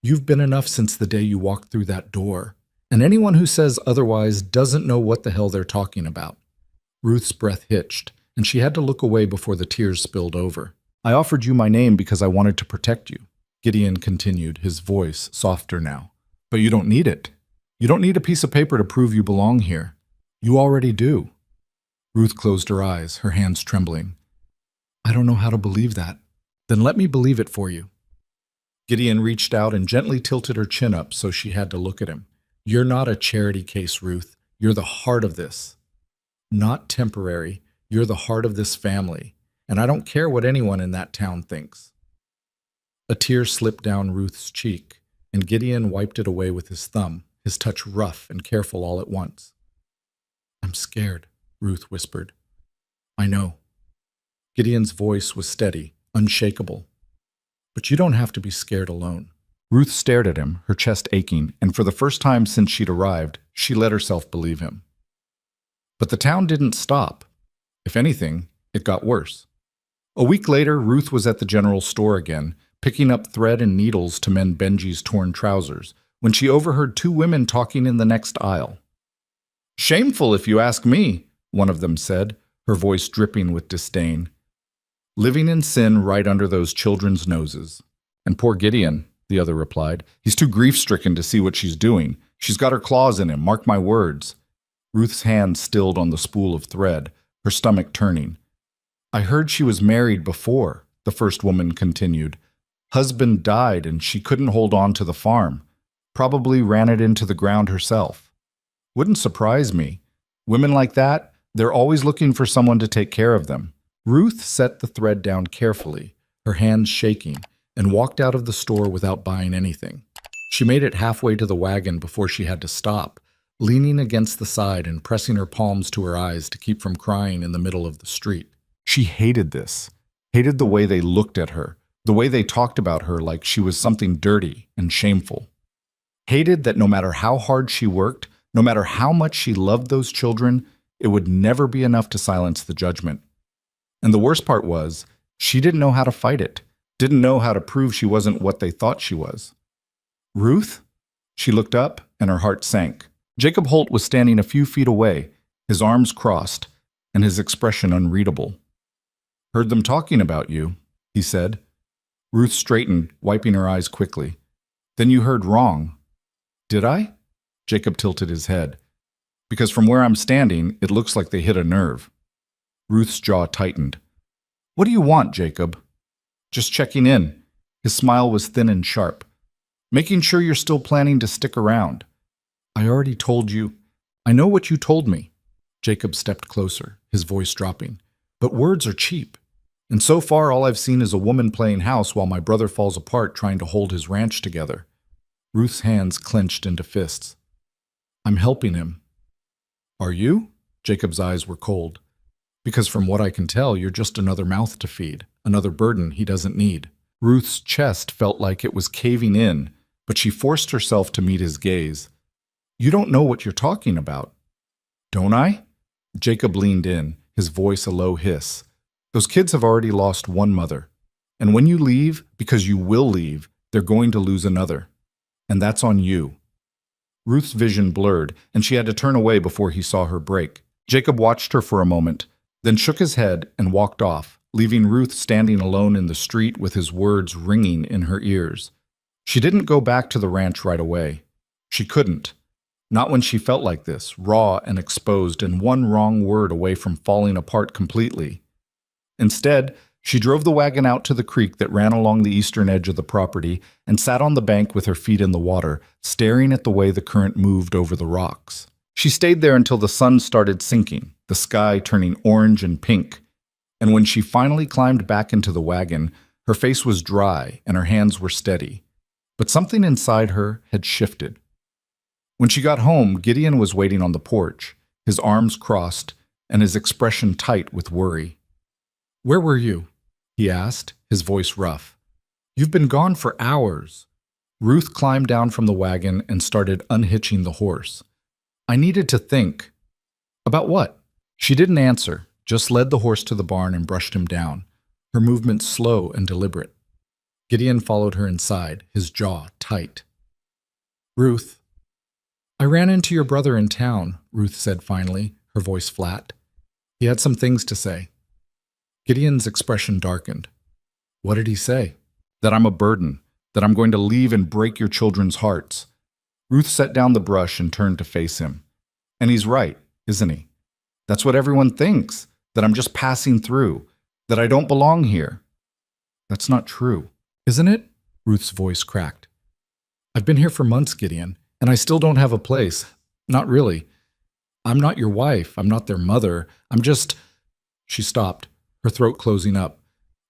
You've been enough since the day you walked through that door, and anyone who says otherwise doesn't know what the hell they're talking about." Ruth's breath hitched, and she had to look away before the tears spilled over. "I offered you my name because I wanted to protect you," Gideon continued, his voice softer now. "But you don't need it. You don't need a piece of paper to prove you belong here. You already do." Ruth closed her eyes, her hands trembling. "I don't know how to believe that." "Then let me believe it for you." Gideon reached out and gently tilted her chin up so she had to look at him. "You're not a charity case, Ruth. You're the heart of this. Not temporary. You're the heart of this family. And I don't care what anyone in that town thinks." A tear slipped down Ruth's cheek, and Gideon wiped it away with his thumb, his touch rough and careful all at once. "I'm scared," Ruth whispered. "I know." Gideon's voice was steady, unshakable. "But you don't have to be scared alone." Ruth stared at him, her chest aching, and for the first time since she'd arrived, she let herself believe him. But the town didn't stop. If anything, it got worse. A week later, Ruth was at the general store again, picking up thread and needles to mend Benji's torn trousers, when she overheard two women talking in the next aisle. "Shameful, if you ask me," one of them said, her voice dripping with disdain. "Living in sin right under those children's noses." "And poor Gideon," the other replied. "He's too grief-stricken to see what she's doing. She's got her claws in him, mark my words." Ruth's hand stilled on the spool of thread, her stomach turning. "I heard she was married before," the first woman continued. Husband died and she couldn't hold on to the farm. Probably ran it into the ground herself. Wouldn't surprise me. Women like that, they're always looking for someone to take care of them. Ruth set the thread down carefully, her hands shaking, and walked out of the store without buying anything. She made it halfway to the wagon before she had to stop, leaning against the side and pressing her palms to her eyes to keep from crying in the middle of the street. She hated this, hated the way they looked at her, the way they talked about her like she was something dirty and shameful. Hated that no matter how hard she worked, no matter how much she loved those children, it would never be enough to silence the judgment. And the worst part was, she didn't know how to fight it, didn't know how to prove she wasn't what they thought she was. Ruth? She looked up and her heart sank. Jacob Holt was standing a few feet away, his arms crossed, and his expression unreadable. "Heard them talking about you," he said. Ruth straightened, wiping her eyes quickly. "Then you heard wrong." "Did I?" Jacob tilted his head. "Because from where I'm standing, it looks like they hit a nerve." Ruth's jaw tightened. "What do you want, Jacob?" "Just checking in." His smile was thin and sharp. "Making sure you're still planning to stick around." "I already told you." "I know what you told me." Jacob stepped closer, his voice dropping. "But words are cheap. And so far all I've seen is a woman playing house while my brother falls apart trying to hold his ranch together." Ruth's hands clenched into fists. "I'm helping him." "Are you?" Jacob's eyes were cold. "Because from what I can tell, you're just another mouth to feed, another burden he doesn't need." Ruth's chest felt like it was caving in, but she forced herself to meet his gaze. "You don't know what you're talking about." "Don't I?" Jacob leaned in, his voice a low hiss. "Those kids have already lost one mother. And when you leave, because you will leave, they're going to lose another. And that's on you." Ruth's vision blurred, and she had to turn away before he saw her break. Jacob watched her for a moment, then shook his head and walked off, leaving Ruth standing alone in the street with his words ringing in her ears. She didn't go back to the ranch right away. She couldn't. Not when she felt like this, raw and exposed and one wrong word away from falling apart completely. Instead, she drove the wagon out to the creek that ran along the eastern edge of the property and sat on the bank with her feet in the water, staring at the way the current moved over the rocks. She stayed there until the sun started sinking, the sky turning orange and pink. And when she finally climbed back into the wagon, her face was dry and her hands were steady. But something inside her had shifted. When she got home, Gideon was waiting on the porch, his arms crossed and his expression tight with worry. "Where were you?" he asked, his voice rough. "You've been gone for hours." Ruth climbed down from the wagon and started unhitching the horse. "I needed to think." "About what?" She didn't answer, just led the horse to the barn and brushed him down, her movements slow and deliberate. Gideon followed her inside, his jaw tight. "Ruth." "I ran into your brother in town," Ruth said finally, her voice flat. "He had some things to say." Gideon's expression darkened. "What did he say?" "That I'm a burden, that I'm going to leave and break your children's hearts." Ruth set down the brush and turned to face him. "And he's right, isn't he? That's what everyone thinks, that I'm just passing through, that I don't belong here." "That's not true, isn't it?" Ruth's voice cracked. "I've been here for months, Gideon, and I still don't have a place. Not really. I'm not your wife. I'm not their mother. I'm just—" She stopped, her throat closing up.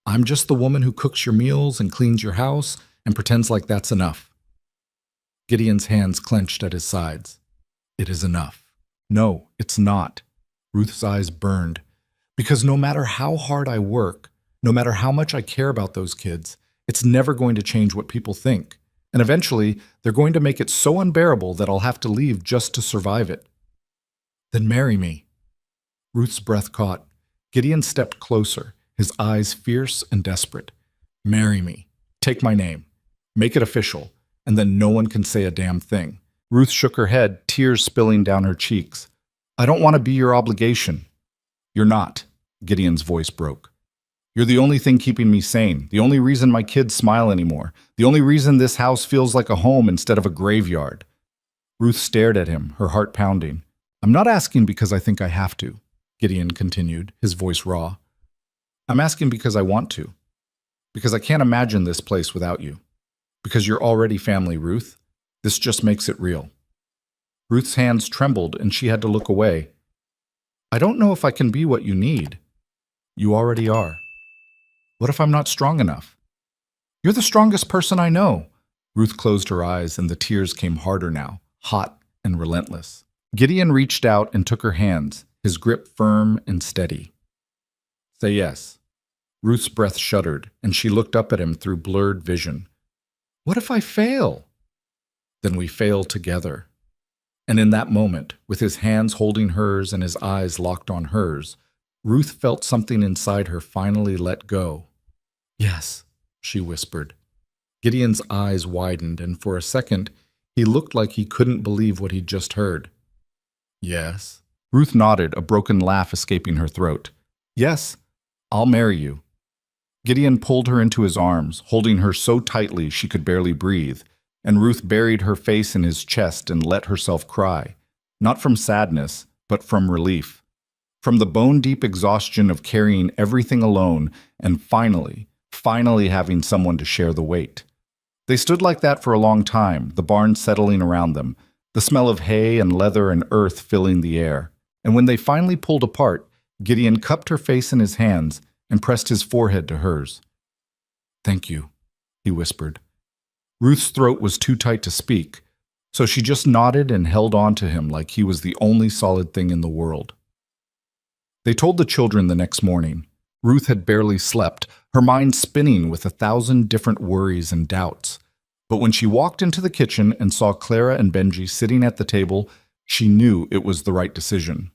"I'm just the woman who cooks your meals and cleans your house and pretends like that's enough." Gideon's hands clenched at his sides. "It is enough." "No, it's not." Ruth's eyes burned. "Because no matter how hard I work, no matter how much I care about those kids, it's never going to change what people think. And eventually, they're going to make it so unbearable that I'll have to leave just to survive it." "Then marry me." Ruth's breath caught. Gideon stepped closer, his eyes fierce and desperate. "Marry me. Take my name. Make it official, and then no one can say a damn thing." Ruth shook her head, tears spilling down her cheeks. "I don't want to be your obligation." "You're not," Gideon's voice broke. "You're the only thing keeping me sane, the only reason my kids smile anymore, the only reason this house feels like a home instead of a graveyard." Ruth stared at him, her heart pounding. "I'm not asking because I think I have to," Gideon continued, his voice raw. "I'm asking because I want to. Because I can't imagine this place without you. Because you're already family, Ruth. This just makes it real. Ruth's hands trembled and she had to look away. I don't know if I can be what you need. You already are. What if I'm not strong enough? You're the strongest person I know. Ruth closed her eyes and the tears came harder now, hot and relentless. Gideon reached out and took her hands, his grip firm and steady. Say yes. Ruth's breath shuddered and she looked up at him through blurred vision. What if I fail? Then we fail together. And in that moment, with his hands holding hers and his eyes locked on hers, Ruth felt something inside her finally let go. Yes, she whispered. Gideon's eyes widened, and for a second, he looked like he couldn't believe what he'd just heard. Yes. Ruth nodded, a broken laugh escaping her throat. Yes, I'll marry you. Gideon pulled her into his arms, holding her so tightly she could barely breathe, and Ruth buried her face in his chest and let herself cry, not from sadness, but from relief, from the bone-deep exhaustion of carrying everything alone and finally having someone to share the weight. They stood like that for a long time, the barn settling around them, the smell of hay and leather and earth filling the air. And when they finally pulled apart, Gideon cupped her face in his hands and pressed his forehead to hers. Thank you, he whispered. Ruth's throat was too tight to speak, so she just nodded and held on to him like he was the only solid thing in the world. They told the children the next morning. Ruth had barely slept, her mind spinning with 1,000 different worries and doubts. But when she walked into the kitchen and saw Clara and Benji sitting at the table, she knew it was the right decision.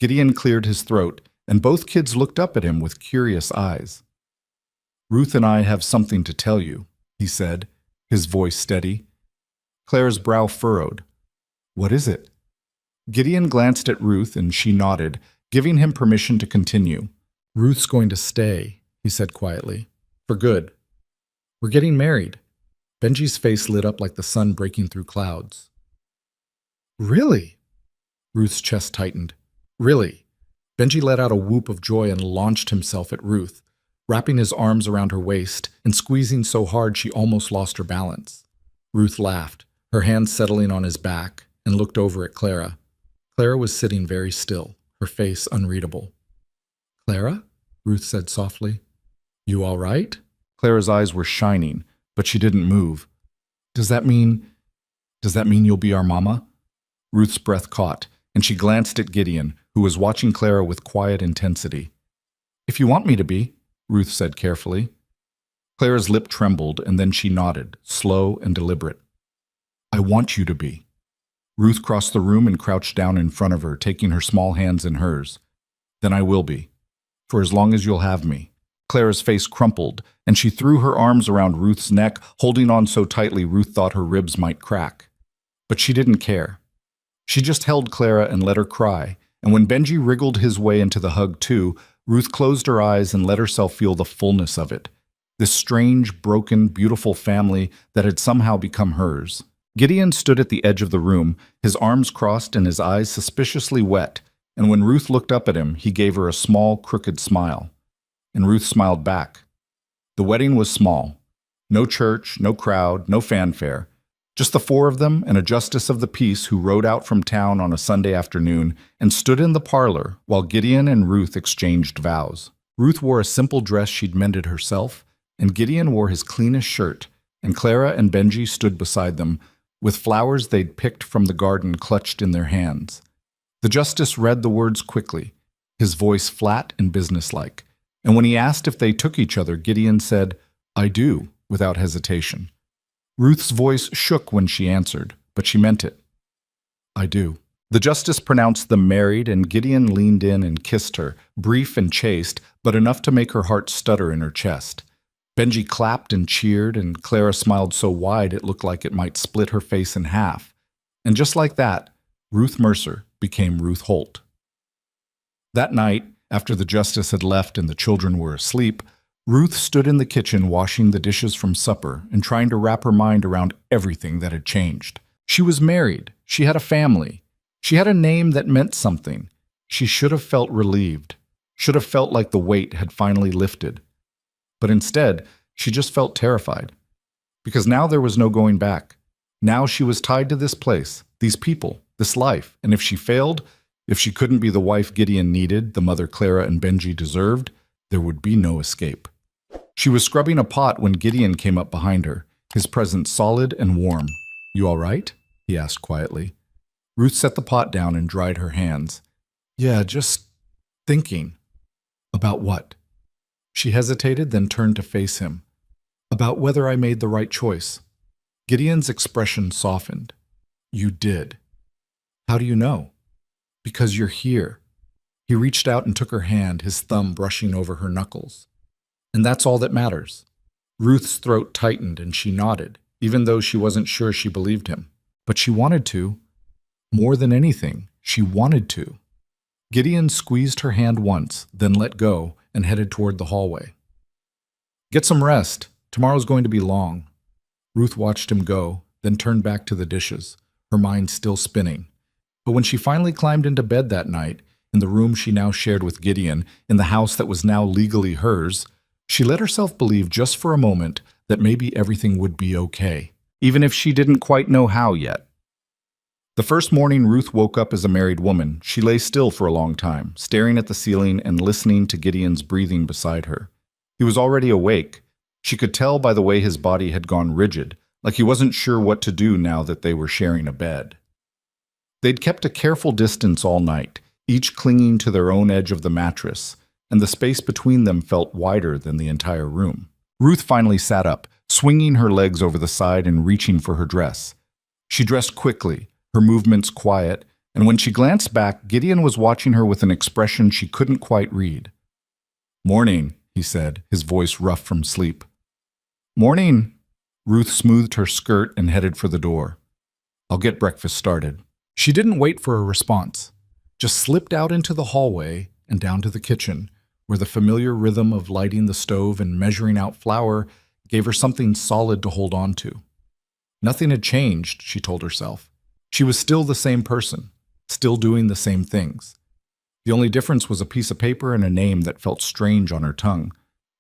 Gideon cleared his throat, and both kids looked up at him with curious eyes. Ruth and I have something to tell you, he said, his voice steady. Clara's brow furrowed. What is it? Gideon glanced at Ruth and she nodded, giving him permission to continue. Ruth's going to stay, he said quietly. For good. We're getting married. Benji's face lit up like the sun breaking through clouds. Really? Ruth's chest tightened. Really? Benji let out a whoop of joy and launched himself at Ruth, wrapping his arms around her waist and squeezing so hard she almost lost her balance. Ruth laughed, her hands settling on his back, and looked over at Clara. Clara was sitting very still, her face unreadable. Clara? Ruth said softly. You all right? Clara's eyes were shining, but she didn't move. Does that mean you'll be our mama? Ruth's breath caught, and she glanced at Gideon, who was watching Clara with quiet intensity. If you want me to be, Ruth said carefully. Clara's lip trembled, and then she nodded, slow and deliberate. I want you to be. Ruth crossed the room and crouched down in front of her, taking her small hands in hers. Then I will be. For as long as you'll have me. Clara's face crumpled, and she threw her arms around Ruth's neck, holding on so tightly Ruth thought her ribs might crack. But she didn't care. She just held Clara and let her cry, and when Benji wriggled his way into the hug too, Ruth closed her eyes and let herself feel the fullness of it. This strange, broken, beautiful family that had somehow become hers. Gideon stood at the edge of the room, his arms crossed and his eyes suspiciously wet, and when Ruth looked up at him, he gave her a small, crooked smile. And Ruth smiled back. The wedding was small. No church, no crowd, no fanfare. Just the four of them and a justice of the peace who rode out from town on a Sunday afternoon and stood in the parlor while Gideon and Ruth exchanged vows. Ruth wore a simple dress she'd mended herself, and Gideon wore his cleanest shirt, and Clara and Benji stood beside them, with flowers they'd picked from the garden clutched in their hands. The justice read the words quickly, his voice flat and businesslike, and when he asked if they took each other, Gideon said, I do, without hesitation. Ruth's voice shook when she answered, but she meant it. I do. The justice pronounced them married, and Gideon leaned in and kissed her, brief and chaste, but enough to make her heart stutter in her chest. Benji clapped and cheered, and Clara smiled so wide it looked like it might split her face in half. And just like that, Ruth Mercer became Ruth Holt. That night, after the justice had left and the children were asleep, Ruth stood in the kitchen washing the dishes from supper and trying to wrap her mind around everything that had changed. She was married. She had a family. She had a name that meant something. She should have felt relieved, should have felt like the weight had finally lifted. But instead, She just felt terrified. Because now there was no going back. Now she was tied to this place, these people, this life, and if she failed, if she couldn't be the wife Gideon needed, the mother Clara and Benji deserved, there would be no escape. She was scrubbing a pot when Gideon came up behind her, his presence solid and warm. "You all right?" he asked quietly. Ruth set the pot down and dried her hands. "Yeah, just thinking." "About what?" She hesitated, then turned to face him. "About whether I made the right choice." Gideon's expression softened. "You did." "How do you know?" "Because you're here." He reached out and took her hand, his thumb brushing over her knuckles. "And that's all that matters." Ruth's throat tightened and she nodded, even though she wasn't sure she believed him. But she wanted to. More than anything, she wanted to. Gideon squeezed her hand once, then let go and headed toward the hallway. "Get some rest. Tomorrow's going to be long." Ruth watched him go, then turned back to the dishes, her mind still spinning. But when she finally climbed into bed that night, in the room she now shared with Gideon, in the house that was now legally hers, she let herself believe just for a moment that maybe everything would be okay, even if she didn't quite know how yet. The first morning Ruth woke up as a married woman, she lay still for a long time, staring at the ceiling and listening to Gideon's breathing beside her. He was already awake. She could tell by the way his body had gone rigid, like he wasn't sure what to do now that they were sharing a bed. They'd kept a careful distance all night, each clinging to their own edge of the mattress, and the space between them felt wider than the entire room. Ruth finally sat up, swinging her legs over the side and reaching for her dress. She dressed quickly, her movements quiet, and when she glanced back, Gideon was watching her with an expression she couldn't quite read. "Morning," he said, his voice rough from sleep. "Morning." Ruth smoothed her skirt and headed for the door. "I'll get breakfast started." She didn't wait for a response, just slipped out into the hallway and down to the kitchen, where the familiar rhythm of lighting the stove and measuring out flour gave her something solid to hold on to. Nothing had changed, she told herself. She was still the same person, still doing the same things. The only difference was a piece of paper and a name that felt strange on her tongue,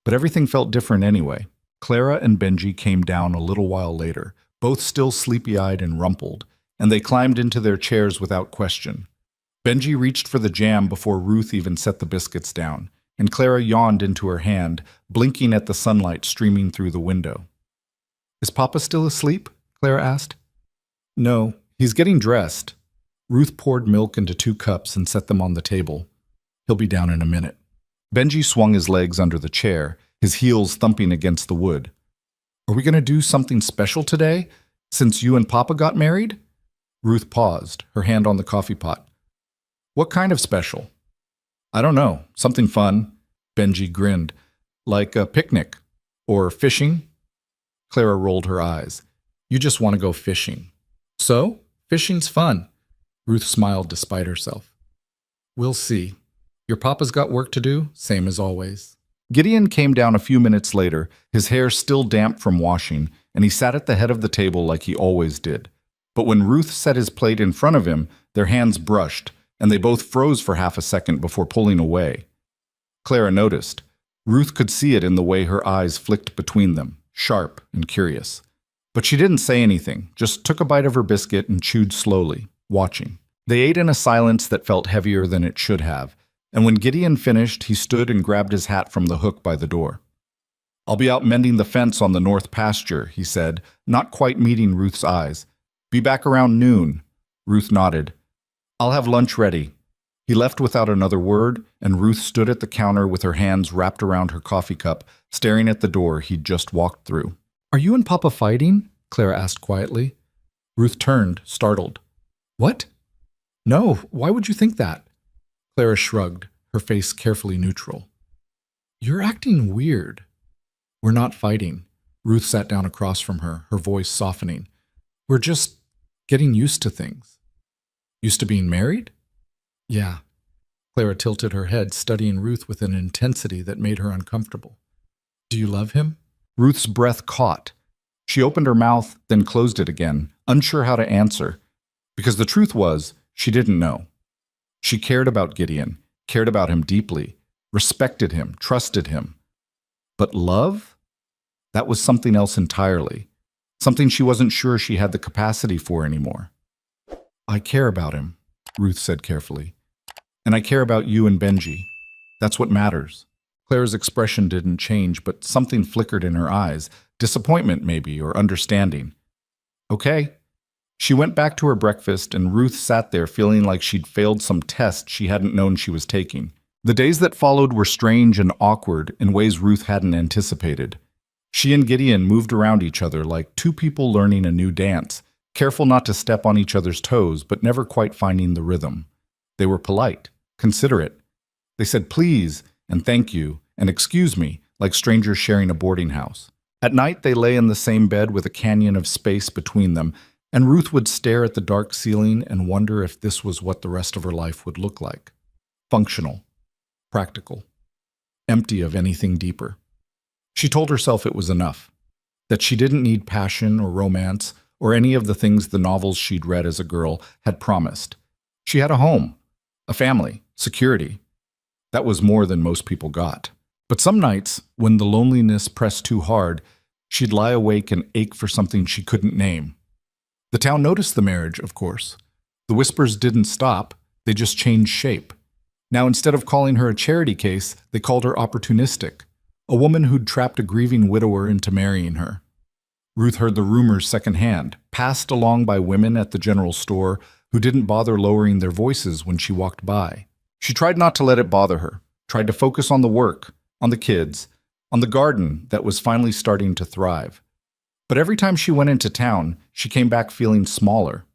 but everything felt different anyway. Clara and Benji came down a little while later, both still sleepy-eyed and rumpled, and they climbed into their chairs without question. Benji reached for the jam before Ruth even set the biscuits down, and Clara yawned into her hand, blinking at the sunlight streaming through the window. "Is Papa still asleep?" Clara asked. "No, he's getting dressed." Ruth poured milk into 2 cups and set them on the table. "He'll be down in a minute." Benji swung his legs under the chair, his heels thumping against the wood. "Are we going to do something special today, since you and Papa got married?" Ruth paused, her hand on the coffee pot. "What kind of special?" "I don't know. Something fun." Benji grinned. "Like a picnic. Or fishing?" Clara rolled her eyes. "You just want to go fishing." "So? Fishing's fun." Ruth smiled despite herself. "We'll see. Your papa's got work to do, same as always." Gideon came down a few minutes later, his hair still damp from washing, and he sat at the head of the table like he always did. But when Ruth set his plate in front of him, their hands brushed, and they both froze for half a second before pulling away. Clara noticed. Ruth could see it in the way her eyes flicked between them, sharp and curious. But she didn't say anything, just took a bite of her biscuit and chewed slowly, watching. They ate in a silence that felt heavier than it should have, and when Gideon finished, he stood and grabbed his hat from the hook by the door. "I'll be out mending the fence on the north pasture," he said, not quite meeting Ruth's eyes. "Be back around noon." Ruth nodded. "I'll have lunch ready." He left without another word, and Ruth stood at the counter with her hands wrapped around her coffee cup, staring at the door he'd just walked through. "Are you and Papa fighting?" Clara asked quietly. Ruth turned, startled. "What? No, why would you think that?" Clara shrugged, her face carefully neutral. "You're acting weird." "We're not fighting." Ruth sat down across from her, her voice softening. "We're just getting used to things." "Used to being married?" "Yeah." Clara tilted her head, studying Ruth with an intensity that made her uncomfortable. "Do you love him?" Ruth's breath caught. She opened her mouth, then closed it again, unsure how to answer, because the truth was, she didn't know. She cared about Gideon, cared about him deeply, respected him, trusted him. But love? That was something else entirely. Something she wasn't sure she had the capacity for anymore. I care about him, Ruth said carefully. And I care about you and Benji. That's what matters. Claire's expression didn't change, but something flickered in her eyes. Disappointment, maybe, or understanding. Okay. She went back to her breakfast, and Ruth sat there feeling like she'd failed some test she hadn't known she was taking. The days that followed were strange and awkward in ways Ruth hadn't anticipated. She and Gideon moved around each other like two people learning a new dance, careful not to step on each other's toes, but never quite finding the rhythm. They were polite, considerate. They said please and thank you and excuse me, like strangers sharing a boarding house. At night, they lay in the same bed with a canyon of space between them, and Ruth would stare at the dark ceiling and wonder if this was what the rest of her life would look like. Functional, practical, empty of anything deeper. She told herself it was enough, that she didn't need passion or romance or any of the things the novels she'd read as a girl had promised. She had a home, a family, security. That was more than most people got. But some nights, when the loneliness pressed too hard, she'd lie awake and ache for something she couldn't name. The town noticed the marriage, of course. The whispers didn't stop, they just changed shape. Now, instead of calling her a charity case, they called her opportunistic, a woman who'd trapped a grieving widower into marrying her. Ruth heard the rumors secondhand, passed along by women at the general store who didn't bother lowering their voices when she walked by. She tried not to let it bother her, tried to focus on the work, on the kids, on the garden that was finally starting to thrive. But every time she went into town, she came back feeling smaller,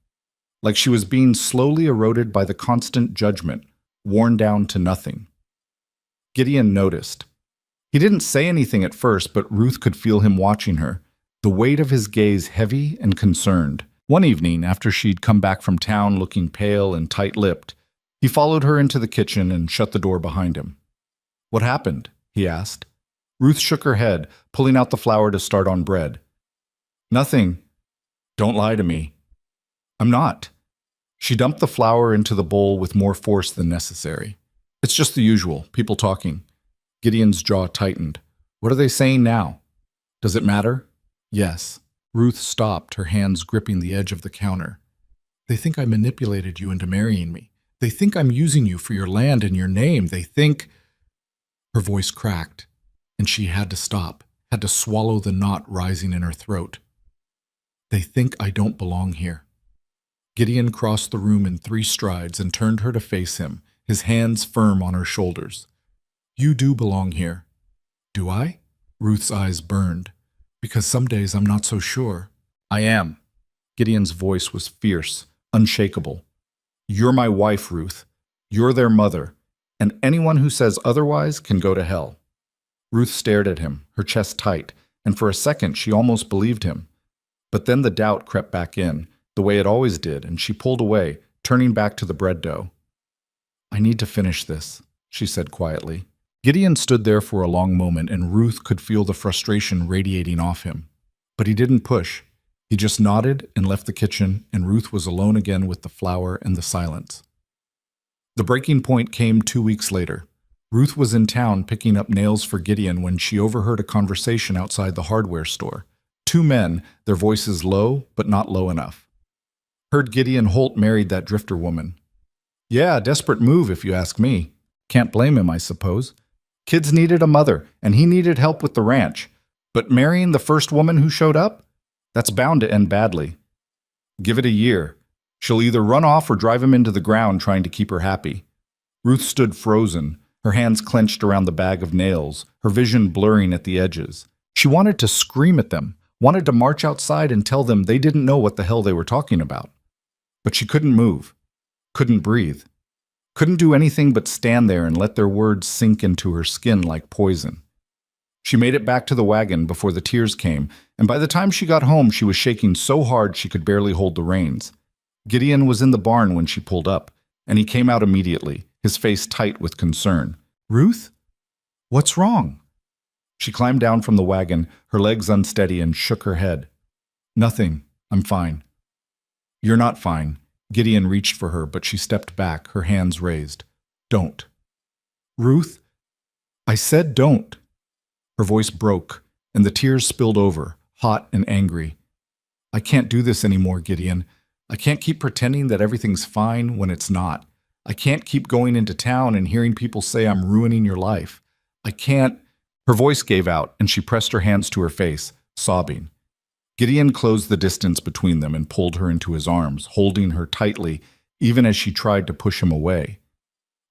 like she was being slowly eroded by the constant judgment, worn down to nothing. Gideon noticed. He didn't say anything at first, but Ruth could feel him watching her, the weight of his gaze heavy and concerned. One evening, after she'd come back from town looking pale and tight-lipped, he followed her into the kitchen and shut the door behind him. "What happened?" he asked. Ruth shook her head, pulling out the flour to start on bread. "Nothing. Don't lie to me." "I'm not." She dumped the flour into the bowl with more force than necessary. "It's just the usual, people talking." Gideon's jaw tightened. "What are they saying now?" "Does it matter?" "Yes." Ruth stopped, her hands gripping the edge of the counter. "They think I manipulated you into marrying me. They think I'm using you for your land and your name. They think—" Her voice cracked, and she had to stop, had to swallow the knot rising in her throat. "They think I don't belong here." Gideon crossed the room in 3 strides and turned her to face him, his hands firm on her shoulders. "You do belong here." "Do I?" Ruth's eyes burned. "Because some days I'm not so sure." "I am." Gideon's voice was fierce, unshakable. "You're my wife, Ruth. You're their mother. And anyone who says otherwise can go to hell." Ruth stared at him, her chest tight, and for a second she almost believed him. But then the doubt crept back in, the way it always did, and she pulled away, turning back to the bread dough. "I need to finish this," she said quietly. Gideon stood there for a long moment, and Ruth could feel the frustration radiating off him. But he didn't push. He just nodded and left the kitchen, and Ruth was alone again with the flour and the silence. The breaking point came 2 weeks later. Ruth was in town picking up nails for Gideon when she overheard a conversation outside the hardware store. 2 men, their voices low, but not low enough. "Heard Gideon Holt married that drifter woman." "Yeah, desperate move if you ask me. Can't blame him, I suppose. Kids needed a mother, and he needed help with the ranch. But marrying the first woman who showed up? That's bound to end badly. Give it a year. She'll either run off or drive him into the ground trying to keep her happy." Ruth stood frozen, her hands clenched around the bag of nails, her vision blurring at the edges. She wanted to scream at them, wanted to march outside and tell them they didn't know what the hell they were talking about. But she couldn't move, couldn't breathe, couldn't do anything but stand there and let their words sink into her skin like poison. She made it back to the wagon before the tears came, and by the time she got home she was shaking so hard she could barely hold the reins. Gideon was in the barn when she pulled up, and he came out immediately, his face tight with concern. "Ruth? What's wrong?" She climbed down from the wagon, her legs unsteady, and shook her head. "Nothing. I'm fine." "You're not fine." Gideon reached for her, but she stepped back, her hands raised. "Don't." "Ruth? I said don't." Her voice broke, and the tears spilled over, hot and angry. I can't do this anymore, Gideon. I can't keep pretending that everything's fine when it's not. I can't keep going into town and hearing people say I'm ruining your life. I can't. Her voice gave out, and she pressed her hands to her face, sobbing. Gideon closed the distance between them and pulled her into his arms, holding her tightly, even as she tried to push him away.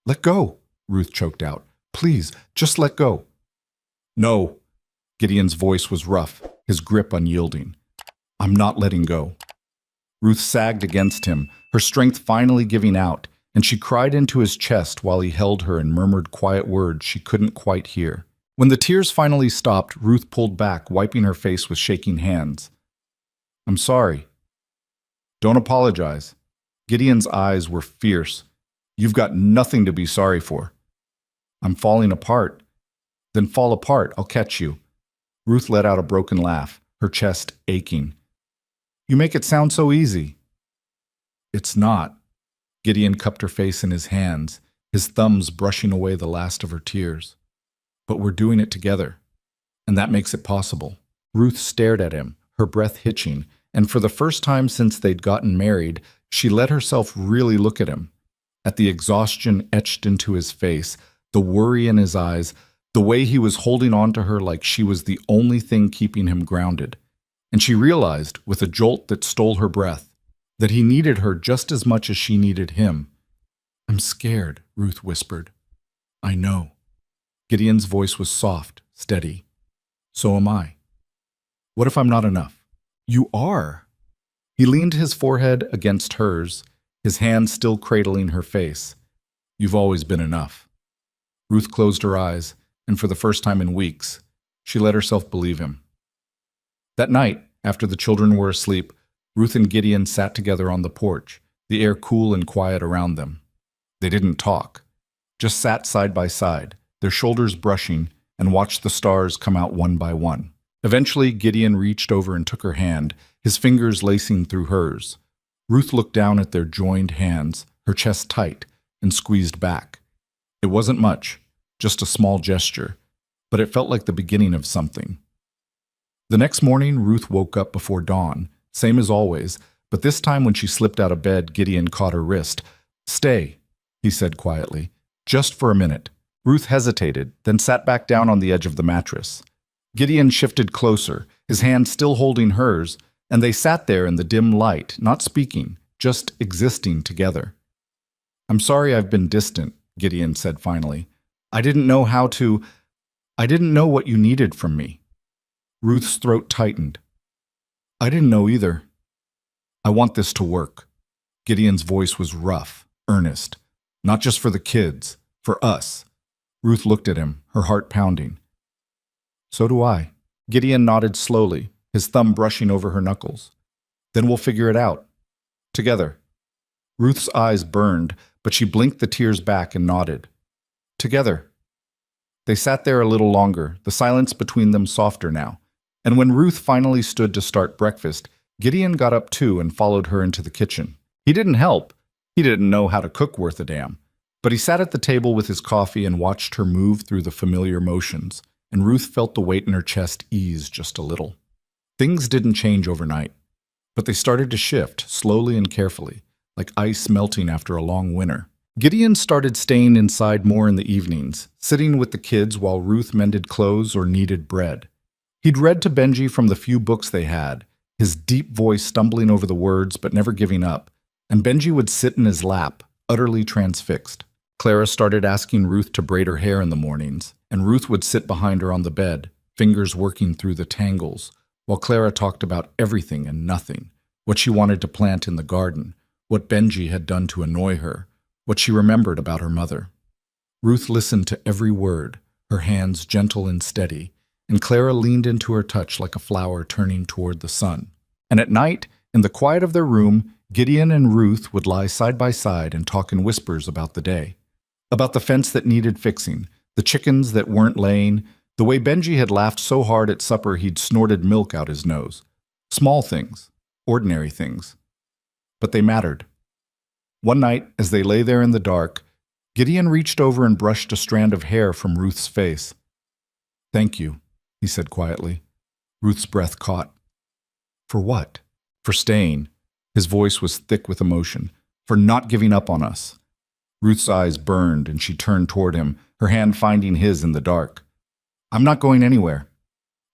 Let go, Ruth choked out. Please, just let go. No. Gideon's voice was rough, his grip unyielding. I'm not letting go. Ruth sagged against him, her strength finally giving out, and she cried into his chest while he held her and murmured quiet words she couldn't quite hear. When the tears finally stopped, Ruth pulled back, wiping her face with shaking hands. I'm sorry. Don't apologize. Gideon's eyes were fierce. You've got nothing to be sorry for. I'm falling apart. Then fall apart, I'll catch you. Ruth let out a broken laugh, her chest aching. You make it sound so easy. It's not. Gideon cupped her face in his hands, his thumbs brushing away the last of her tears. But we're doing it together, and that makes it possible. Ruth stared at him, her breath hitching, and for the first time since they'd gotten married, she let herself really look at him. At the exhaustion etched into his face, the worry in his eyes, the way he was holding on to her like she was the only thing keeping him grounded. And she realized, with a jolt that stole her breath, that he needed her just as much as she needed him. I'm scared, Ruth whispered. I know. Gideon's voice was soft, steady. So am I. What if I'm not enough? You are. He leaned his forehead against hers, his hand still cradling her face. You've always been enough. Ruth closed her eyes, and for the first time in weeks, she let herself believe him. That night, after the children were asleep, Ruth and Gideon sat together on the porch, the air cool and quiet around them. They didn't talk, just sat side by side, their shoulders brushing, and watched the stars come out one by one. Eventually, Gideon reached over and took her hand, his fingers lacing through hers. Ruth looked down at their joined hands, her chest tight, and squeezed back. It wasn't much, just a small gesture, but it felt like the beginning of something. The next morning, Ruth woke up before dawn, same as always, but this time when she slipped out of bed, Gideon caught her wrist. Stay, he said quietly, just for a minute. Ruth hesitated, then sat back down on the edge of the mattress. Gideon shifted closer, his hand still holding hers, and they sat there in the dim light, not speaking, just existing together. I'm sorry I've been distant, Gideon said finally. I didn't know what you needed from me. Ruth's throat tightened. I didn't know either. I want this to work. Gideon's voice was rough, earnest. Not just for the kids, for us. Ruth looked at him, her heart pounding. So do I. Gideon nodded slowly, his thumb brushing over her knuckles. Then we'll figure it out. Together. Ruth's eyes burned, but she blinked the tears back and nodded. Together. They sat there a little longer, the silence between them softer now. And when Ruth finally stood to start breakfast, Gideon got up too and followed her into the kitchen. He didn't help. He didn't know how to cook worth a damn. But he sat at the table with his coffee and watched her move through the familiar motions, and Ruth felt the weight in her chest ease just a little. Things didn't change overnight, but they started to shift, slowly and carefully, like ice melting after a long winter. Gideon started staying inside more in the evenings, sitting with the kids while Ruth mended clothes or kneaded bread. He'd read to Benji from the few books they had, his deep voice stumbling over the words but never giving up, and Benji would sit in his lap, utterly transfixed. Clara started asking Ruth to braid her hair in the mornings, and Ruth would sit behind her on the bed, fingers working through the tangles, while Clara talked about everything and nothing, what she wanted to plant in the garden, what Benji had done to annoy her, what she remembered about her mother. Ruth listened to every word, her hands gentle and steady, and Clara leaned into her touch like a flower turning toward the sun. And at night, in the quiet of their room, Gideon and Ruth would lie side by side and talk in whispers about the day. About the fence that needed fixing, the chickens that weren't laying, the way Benji had laughed so hard at supper he'd snorted milk out his nose. Small things, ordinary things. But they mattered. One night, as they lay there in the dark, Gideon reached over and brushed a strand of hair from Ruth's face. Thank you, he said quietly. Ruth's breath caught. For what? For staying. His voice was thick with emotion. For not giving up on us. Ruth's eyes burned and she turned toward him, her hand finding his in the dark. I'm not going anywhere.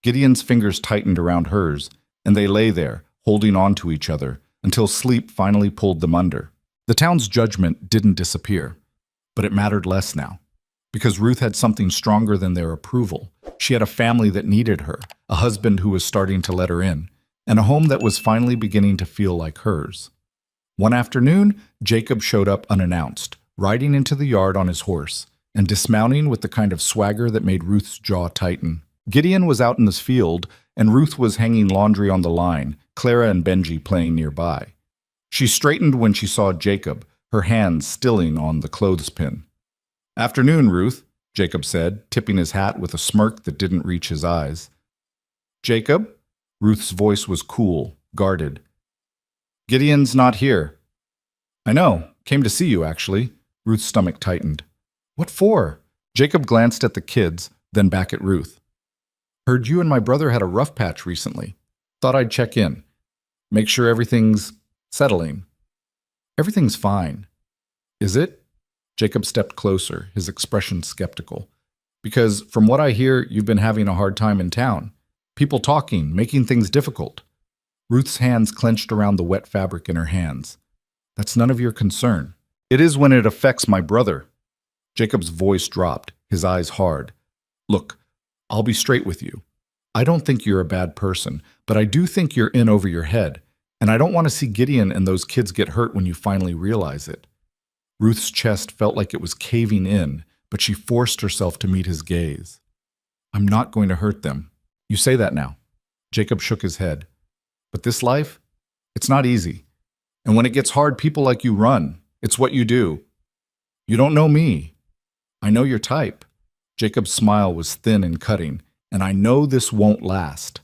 Gideon's fingers tightened around hers, and they lay there, holding on to each other, until sleep finally pulled them under. The town's judgment didn't disappear, but it mattered less now. Because Ruth had something stronger than their approval. She had a family that needed her, a husband who was starting to let her in, and a home that was finally beginning to feel like hers. One afternoon, Jacob showed up unannounced, riding into the yard on his horse, and dismounting with the kind of swagger that made Ruth's jaw tighten. Gideon was out in the field, and Ruth was hanging laundry on the line, Clara and Benji playing nearby. She straightened when she saw Jacob, her hands stilling on the clothespin. Afternoon, Ruth, Jacob said, tipping his hat with a smirk that didn't reach his eyes. Jacob? Ruth's voice was cool, guarded. Gideon's not here. I know. Came to see you, actually. Ruth's stomach tightened. What for? Jacob glanced at the kids, then back at Ruth. Heard you and my brother had a rough patch recently. Thought I'd check in. Make sure everything's settling. Everything's fine. Is it? Jacob stepped closer, his expression skeptical. Because from what I hear, you've been having a hard time in town. People talking, making things difficult. Ruth's hands clenched around the wet fabric in her hands. That's none of your concern. It is when it affects my brother. Jacob's voice dropped, his eyes hard. Look, I'll be straight with you. I don't think you're a bad person, but I do think you're in over your head, and I don't want to see Gideon and those kids get hurt when you finally realize it. Ruth's chest felt like it was caving in, but she forced herself to meet his gaze. I'm not going to hurt them. You say that now. Jacob shook his head. But this life? It's not easy. And when it gets hard, people like you run. It's what you do. You don't know me. I know your type. Jacob's smile was thin and cutting, and I know this won't last.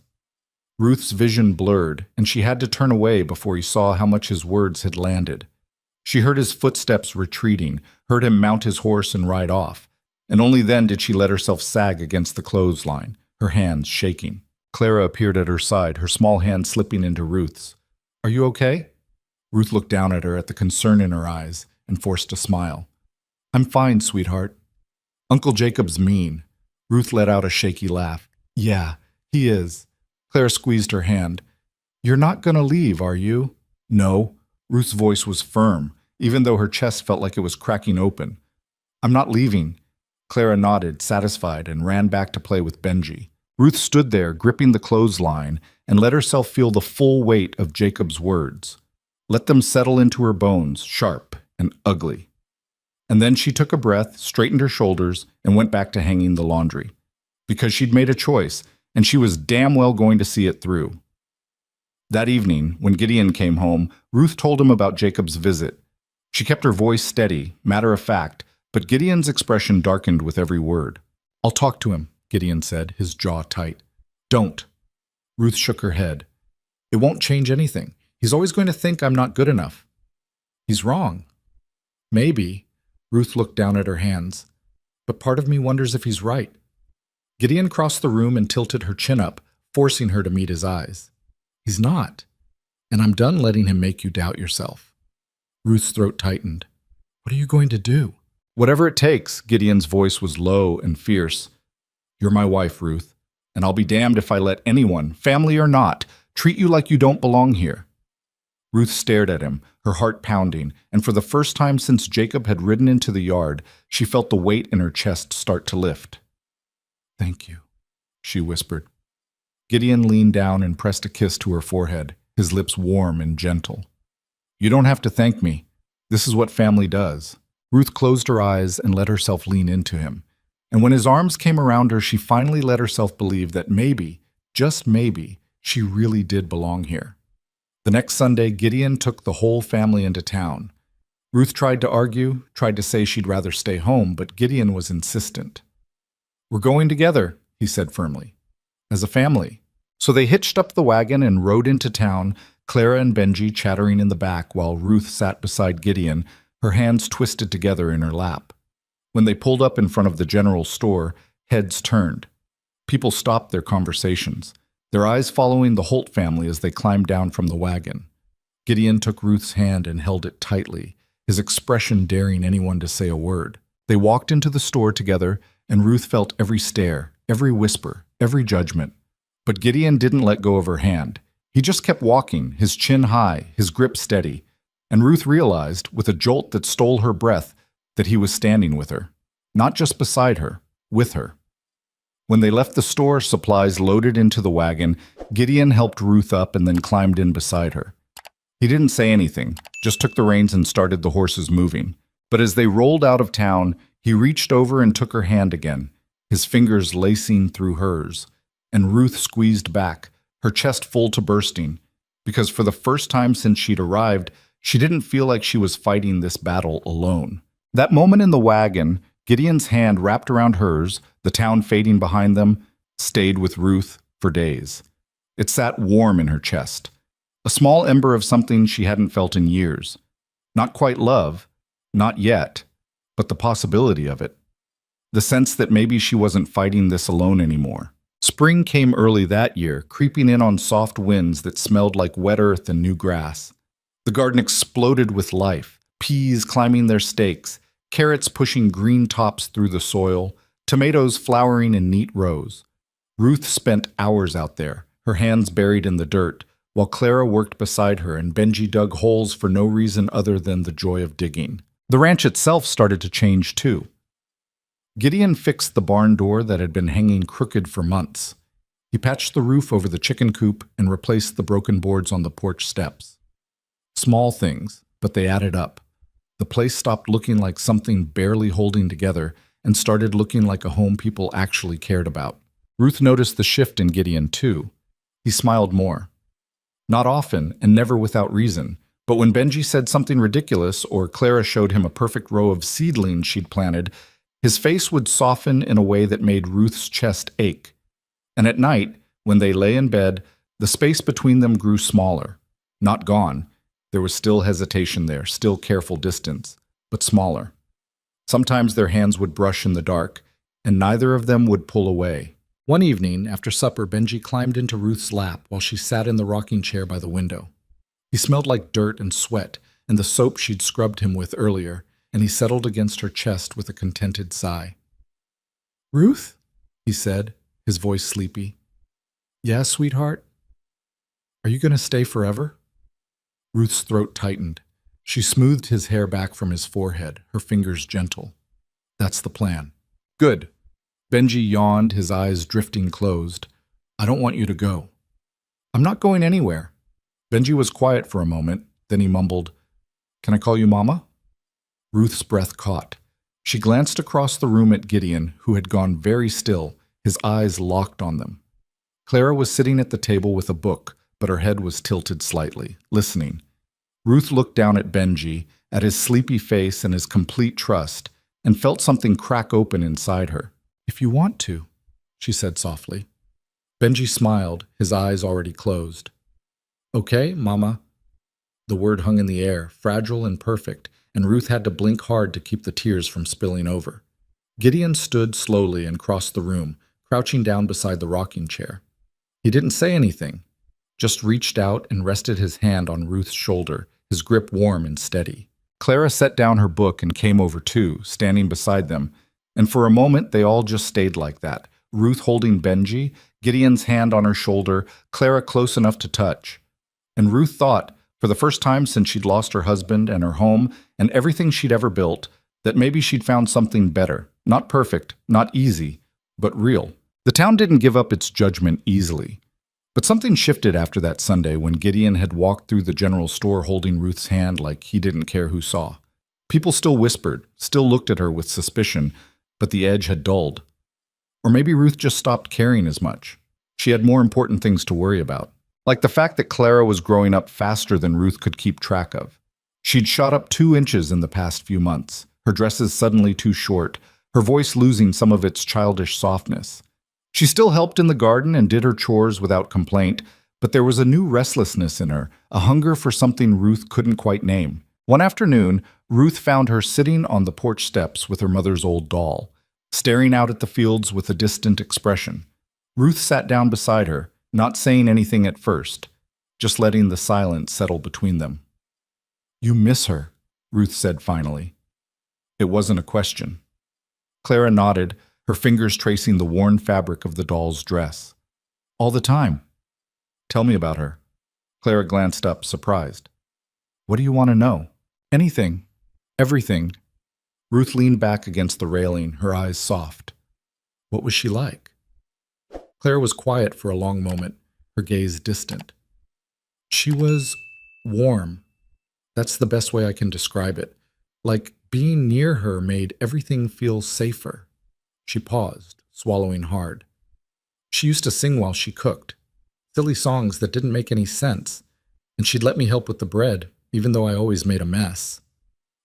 Ruth's vision blurred, and she had to turn away before he saw how much his words had landed. She heard his footsteps retreating, heard him mount his horse and ride off, and only then did she let herself sag against the clothesline, her hands shaking. Clara appeared at her side, her small hand slipping into Ruth's. Are you okay? Ruth looked down at her at the concern in her eyes and forced a smile. I'm fine, sweetheart. Uncle Jacob's mean. Ruth let out a shaky laugh. Yeah, he is. Clara squeezed her hand. You're not going to leave, are you? No. Ruth's voice was firm, even though her chest felt like it was cracking open. I'm not leaving. Clara nodded, satisfied, and ran back to play with Benji. Ruth stood there, gripping the clothesline, and let herself feel the full weight of Jacob's words. Let them settle into her bones, sharp and ugly. And then she took a breath, straightened her shoulders, and went back to hanging the laundry. Because she'd made a choice, and she was damn well going to see it through. That evening, when Gideon came home, Ruth told him about Jacob's visit. She kept her voice steady, matter of fact, but Gideon's expression darkened with every word. I'll talk to him, Gideon said, his jaw tight. Don't. Ruth shook her head. It won't change anything. He's always going to think I'm not good enough. He's wrong. Maybe. Ruth looked down at her hands. But part of me wonders if he's right. Gideon crossed the room and tilted her chin up, forcing her to meet his eyes. He's not. And I'm done letting him make you doubt yourself. Ruth's throat tightened. What are you going to do? Whatever it takes, Gideon's voice was low and fierce. You're my wife, Ruth, and I'll be damned if I let anyone, family or not, treat you like you don't belong here. Ruth stared at him, her heart pounding, and for the first time since Jacob had ridden into the yard, she felt the weight in her chest start to lift. Thank you, she whispered. Gideon leaned down and pressed a kiss to her forehead, his lips warm and gentle. You don't have to thank me. This is what family does. Ruth closed her eyes and let herself lean into him. And when his arms came around her, she finally let herself believe that maybe, just maybe, she really did belong here. The next Sunday, Gideon took the whole family into town. Ruth tried to argue, tried to say she'd rather stay home, but Gideon was insistent. We're going together, he said firmly, as a family. So they hitched up the wagon and rode into town, Clara and Benji chattering in the back while Ruth sat beside Gideon, her hands twisted together in her lap. When they pulled up in front of the general store, heads turned. People stopped their conversations. their eyes following the Holt family as they climbed down from the wagon. Gideon took Ruth's hand and held it tightly, his expression daring anyone to say a word. They walked into the store together, and Ruth felt every stare, every whisper, every judgment. But Gideon didn't let go of her hand. He just kept walking, his chin high, his grip steady. And Ruth realized, with a jolt that stole her breath, that he was standing with her. Not just beside her, with her. When they left the store, supplies loaded into the wagon, Gideon helped Ruth up and then climbed in beside her. He didn't say anything, just took the reins and started the horses moving. But as they rolled out of town, he reached over and took her hand again, his fingers lacing through hers. And Ruth squeezed back, her chest full to bursting, because for the first time since she'd arrived, she didn't feel like she was fighting this battle alone. That moment in the wagon, Gideon's hand wrapped around hers, the town fading behind them, stayed with Ruth for days. It sat warm in her chest, a small ember of something she hadn't felt in years. Not quite love, not yet, but the possibility of it. The sense that maybe she wasn't fighting this alone anymore. Spring came early that year, creeping in on soft winds that smelled like wet earth and new grass. The garden exploded with life, peas climbing their stakes, carrots pushing green tops through the soil, tomatoes flowering in neat rows. Ruth spent hours out there, her hands buried in the dirt, while Clara worked beside her and Benji dug holes for no reason other than the joy of digging. The ranch itself started to change too. Gideon fixed the barn door that had been hanging crooked for months. He patched the roof over the chicken coop and replaced the broken boards on the porch steps. Small things, but they added up. The place stopped looking like something barely holding together and started looking like a home people actually cared about. Ruth noticed the shift in Gideon too. He smiled more. Not often and never without reason, but when Benji said something ridiculous or Clara showed him a perfect row of seedlings she'd planted, his face would soften in a way that made Ruth's chest ache. And at night, when they lay in bed, the space between them grew smaller. Not gone. There was still hesitation there, still careful distance, but smaller. Sometimes their hands would brush in the dark, and neither of them would pull away. One evening, after supper, Benji climbed into Ruth's lap while she sat in the rocking chair by the window. He smelled like dirt and sweat and the soap she'd scrubbed him with earlier, and he settled against her chest with a contented sigh. "Ruth?" he said, his voice sleepy. "Yeah, sweetheart? Are you going to stay forever?" Ruth's throat tightened. She smoothed his hair back from his forehead, her fingers gentle. "That's the plan." "Good." Benji yawned, his eyes drifting closed. "I don't want you to go." "I'm not going anywhere." Benji was quiet for a moment, then he mumbled, "Can I call you Mama?" Ruth's breath caught. She glanced across the room at Gideon, who had gone very still, his eyes locked on them. Clara was sitting at the table with a book, but her head was tilted slightly, listening. Ruth looked down at Benji, at his sleepy face and his complete trust, and felt something crack open inside her. "If you want to," she said softly. Benji smiled, his eyes already closed. "Okay, Mama." The word hung in the air, fragile and perfect, and Ruth had to blink hard to keep the tears from spilling over. Gideon stood slowly and crossed the room, crouching down beside the rocking chair. He didn't say anything, just reached out and rested his hand on Ruth's shoulder, his grip warm and steady. Clara set down her book and came over too, standing beside them, and for a moment they all just stayed like that, Ruth holding Benji, Gideon's hand on her shoulder, Clara close enough to touch. And Ruth thought, for the first time since she'd lost her husband and her home and everything she'd ever built, that maybe she'd found something better. Not perfect, not easy, but real. The town didn't give up its judgment easily. But something shifted after that Sunday when Gideon had walked through the general store holding Ruth's hand like he didn't care who saw. People still whispered, still looked at her with suspicion, but the edge had dulled. Or maybe Ruth just stopped caring as much. She had more important things to worry about. Like the fact that Clara was growing up faster than Ruth could keep track of. She'd shot up 2 inches in the past few months, her dresses suddenly too short, her voice losing some of its childish softness. She still helped in the garden and did her chores without complaint, but there was a new restlessness in her, a hunger for something Ruth couldn't quite name. One afternoon, Ruth found her sitting on the porch steps with her mother's old doll, staring out at the fields with a distant expression. Ruth sat down beside her, not saying anything at first, just letting the silence settle between them. "You miss her," Ruth said finally. It wasn't a question. Clara nodded, her fingers tracing the worn fabric of the doll's dress. "All the time." "Tell me about her." Clara glanced up, surprised. "What do you want to know?" "Anything. Everything." Ruth leaned back against the railing, her eyes soft. "What was she like?" Clara was quiet for a long moment, her gaze distant. "She was warm. That's the best way I can describe it. Like being near her made everything feel safer." She paused, swallowing hard. "She used to sing while she cooked, silly songs that didn't make any sense, and she'd let me help with the bread, even though I always made a mess."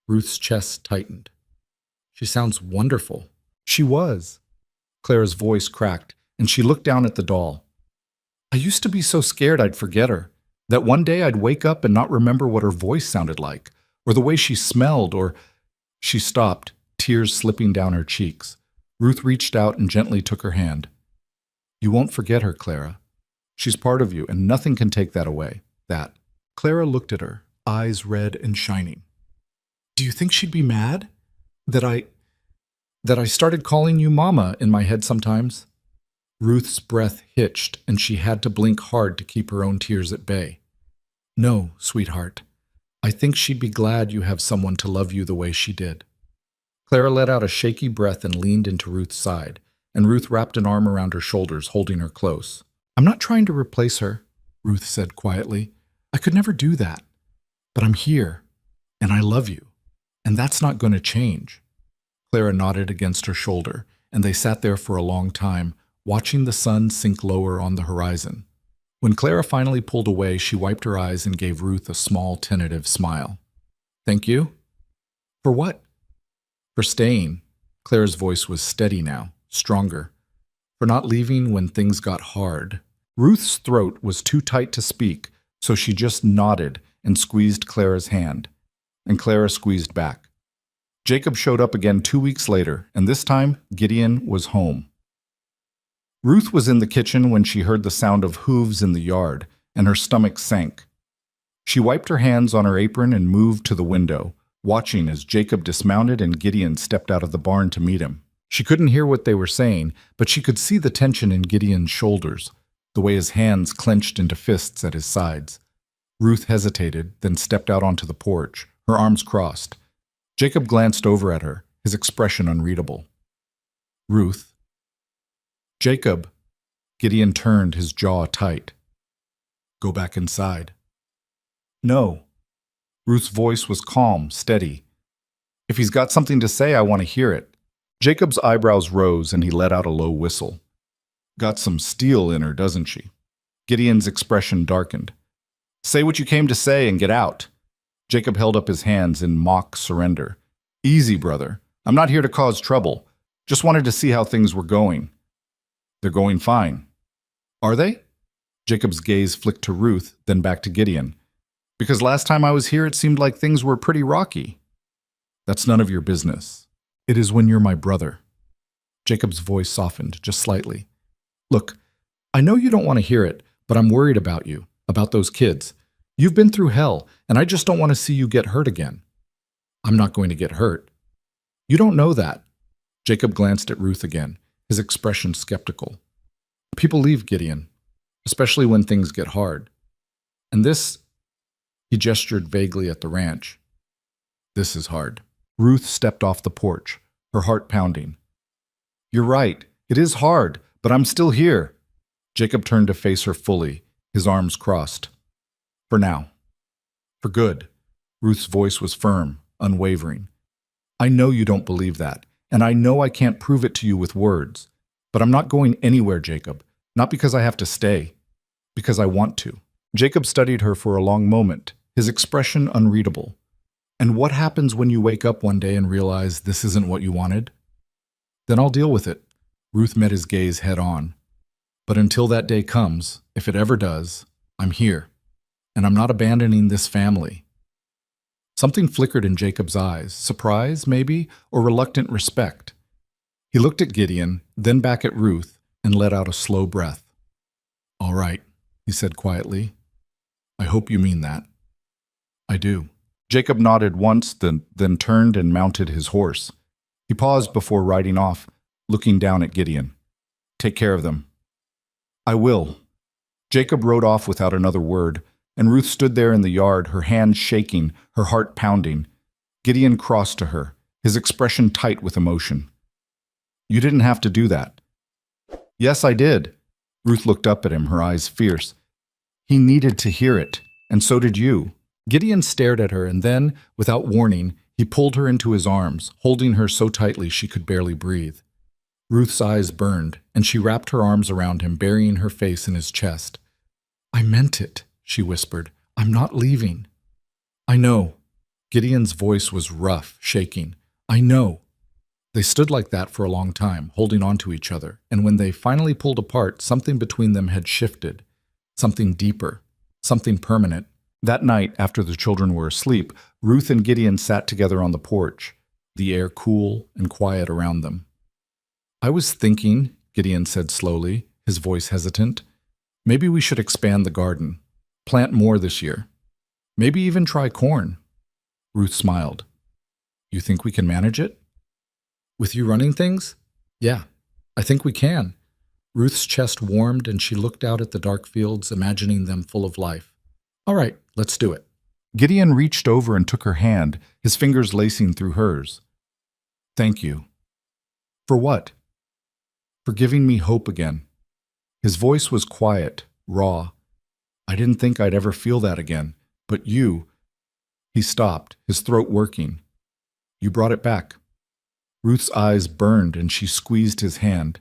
Ruth's chest tightened. "She sounds wonderful." "She was." Clara's voice cracked, and she looked down at the doll. "I used to be so scared I'd forget her, that one day I'd wake up and not remember what her voice sounded like, or the way she smelled, or—" She stopped, tears slipping down her cheeks. Ruth reached out and gently took her hand. "You won't forget her, Clara. She's part of you, and nothing can take that away. That." Clara looked at her, eyes red and shining. "Do you think she'd be mad? That I started calling you Mama in my head sometimes?" Ruth's breath hitched, and she had to blink hard to keep her own tears at bay. "No, sweetheart. I think she'd be glad you have someone to love you the way she did." Clara let out a shaky breath and leaned into Ruth's side, and Ruth wrapped an arm around her shoulders, holding her close. "I'm not trying to replace her," Ruth said quietly. "I could never do that. But I'm here, and I love you, and that's not going to change." Clara nodded against her shoulder, and they sat there for a long time, watching the sun sink lower on the horizon. When Clara finally pulled away, she wiped her eyes and gave Ruth a small, tentative smile. "Thank you?" "For what?" "For staying." Clara's voice was steady now, stronger. "For not leaving when things got hard." Ruth's throat was too tight to speak, so she just nodded and squeezed Clara's hand, and Clara squeezed back. Jacob showed up again 2 weeks later, and this time Gideon was home. Ruth was in the kitchen when she heard the sound of hooves in the yard, and her stomach sank. She wiped her hands on her apron and moved to the window, watching as Jacob dismounted and Gideon stepped out of the barn to meet him. She couldn't hear what they were saying, but she could see the tension in Gideon's shoulders, the way his hands clenched into fists at his sides. Ruth hesitated, then stepped out onto the porch, her arms crossed. Jacob glanced over at her, his expression unreadable. "Ruth." "Jacob." Gideon turned, his jaw tight. "Go back inside." "No." Ruth's voice was calm, steady. "If he's got something to say, I want to hear it." Jacob's eyebrows rose and he let out a low whistle. "Got some steel in her, doesn't she?" Gideon's expression darkened. "Say what you came to say and get out." Jacob held up his hands in mock surrender. "Easy, brother. I'm not here to cause trouble. Just wanted to see how things were going." "They're going fine." "Are they?" Jacob's gaze flicked to Ruth, then back to Gideon. "Because last time I was here it seemed like things were pretty rocky." "That's none of your business. It is when you're my brother." Jacob's voice softened, just slightly. "Look, I know you don't want to hear it, but I'm worried about you, about those kids. You've been through hell, and I just don't want to see you get hurt again." "I'm not going to get hurt." "You don't know that." Jacob glanced at Ruth again, his expression skeptical. "People leave, Gideon, especially when things get hard. And this," he gestured vaguely at the ranch, "this is hard." Ruth stepped off the porch, her heart pounding. "You're right. It is hard, but I'm still here." Jacob turned to face her fully, his arms crossed. "For now. For good." Ruth's voice was firm, unwavering. "I know you don't believe that, and I know I can't prove it to you with words. But I'm not going anywhere, Jacob. Not because I have to stay. Because I want to." Jacob studied her for a long moment, his expression unreadable. "And what happens when you wake up one day and realize this isn't what you wanted?" "Then I'll deal with it." Ruth met his gaze head on. "But until that day comes, if it ever does, I'm here. And I'm not abandoning this family." Something flickered in Jacob's eyes, surprise, maybe, or reluctant respect. He looked at Gideon, then back at Ruth, and let out a slow breath. All right, he said quietly. I hope you mean that. I do. Jacob nodded once, then turned and mounted his horse. He paused before riding off, looking down at Gideon. Take care of them. I will. Jacob rode off without another word, and Ruth stood there in the yard, her hands shaking, her heart pounding. Gideon crossed to her, his expression tight with emotion. You didn't have to do that. Yes, I did. Ruth looked up at him, her eyes fierce. He needed to hear it, and so did you. Gideon stared at her, and then, without warning, he pulled her into his arms, holding her so tightly she could barely breathe. Ruth's eyes burned, and she wrapped her arms around him, burying her face in his chest. I meant it, she whispered. I'm not leaving. I know. Gideon's voice was rough, shaking. I know. They stood like that for a long time, holding on to each other, and when they finally pulled apart, something between them had shifted. Something deeper, something permanent. That night, after the children were asleep, Ruth and Gideon sat together on the porch, the air cool and quiet around them. I was thinking, Gideon said slowly, his voice hesitant, maybe we should expand the garden, plant more this year. Maybe even try corn. Ruth smiled. You think we can manage it? With you running things? Yeah, I think we can. Ruth's chest warmed and she looked out at the dark fields, imagining them full of life. All right, let's do it. Gideon reached over and took her hand, his fingers lacing through hers. Thank you. For what? For giving me hope again. His voice was quiet, raw. I didn't think I'd ever feel that again, but you... He stopped, his throat working. You brought it back. Ruth's eyes burned and she squeezed his hand.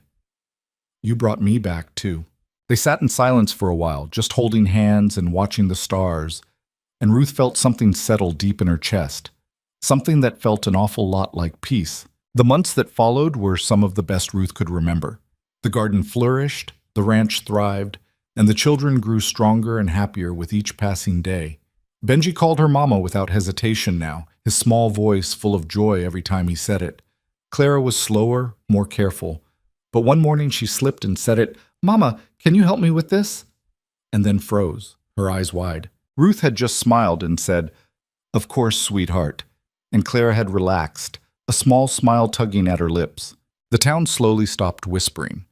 You brought me back, too. They sat in silence for a while, just holding hands and watching the stars, and Ruth felt something settle deep in her chest, something that felt an awful lot like peace. The months that followed were some of the best Ruth could remember. The garden flourished, the ranch thrived, and the children grew stronger and happier with each passing day. Benji called her mama without hesitation now, his small voice full of joy every time he said it. Clara was slower, more careful, but one morning she slipped and said it, Mama, can you help me with this? And then froze, her eyes wide. Ruth had just smiled and said, Of course, sweetheart. And Clara had relaxed, a small smile tugging at her lips. The town slowly stopped whispering.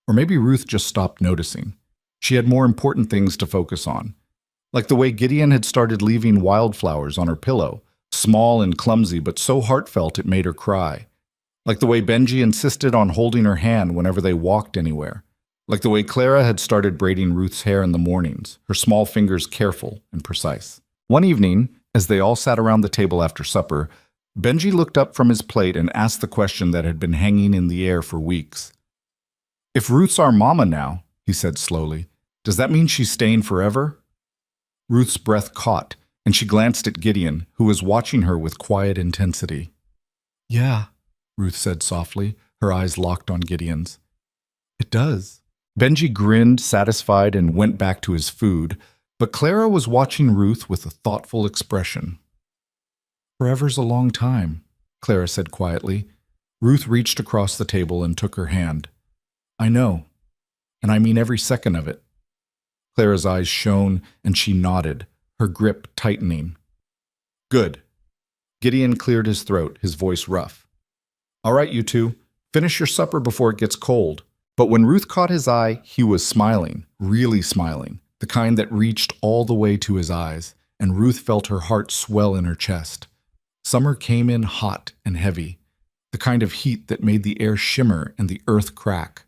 Or maybe Ruth just stopped noticing. She had more important things to focus on. Like the way Gideon had started leaving wildflowers on her pillow, small and clumsy but so heartfelt it made her cry. Like the way Benji insisted on holding her hand whenever they walked anywhere. Like the way Clara had started braiding Ruth's hair in the mornings, her small fingers careful and precise. One evening, as they all sat around the table after supper, Benji looked up from his plate and asked the question that had been hanging in the air for weeks. If Ruth's our mama now, he said slowly, does that mean she's staying forever? Ruth's breath caught, and she glanced at Gideon, who was watching her with quiet intensity. Yeah, Ruth said softly, her eyes locked on Gideon's. It does. Benji grinned, satisfied, and went back to his food, but Clara was watching Ruth with a thoughtful expression. Forever's a long time, Clara said quietly. Ruth reached across the table and took her hand. I know, and I mean every second of it. Clara's eyes shone, and she nodded, her grip tightening. Good. Gideon cleared his throat, his voice rough. All right, you two, finish your supper before it gets cold. But when Ruth caught his eye, he was smiling, really smiling, the kind that reached all the way to his eyes, and Ruth felt her heart swell in her chest. Summer came in hot and heavy, the kind of heat that made the air shimmer and the earth crack.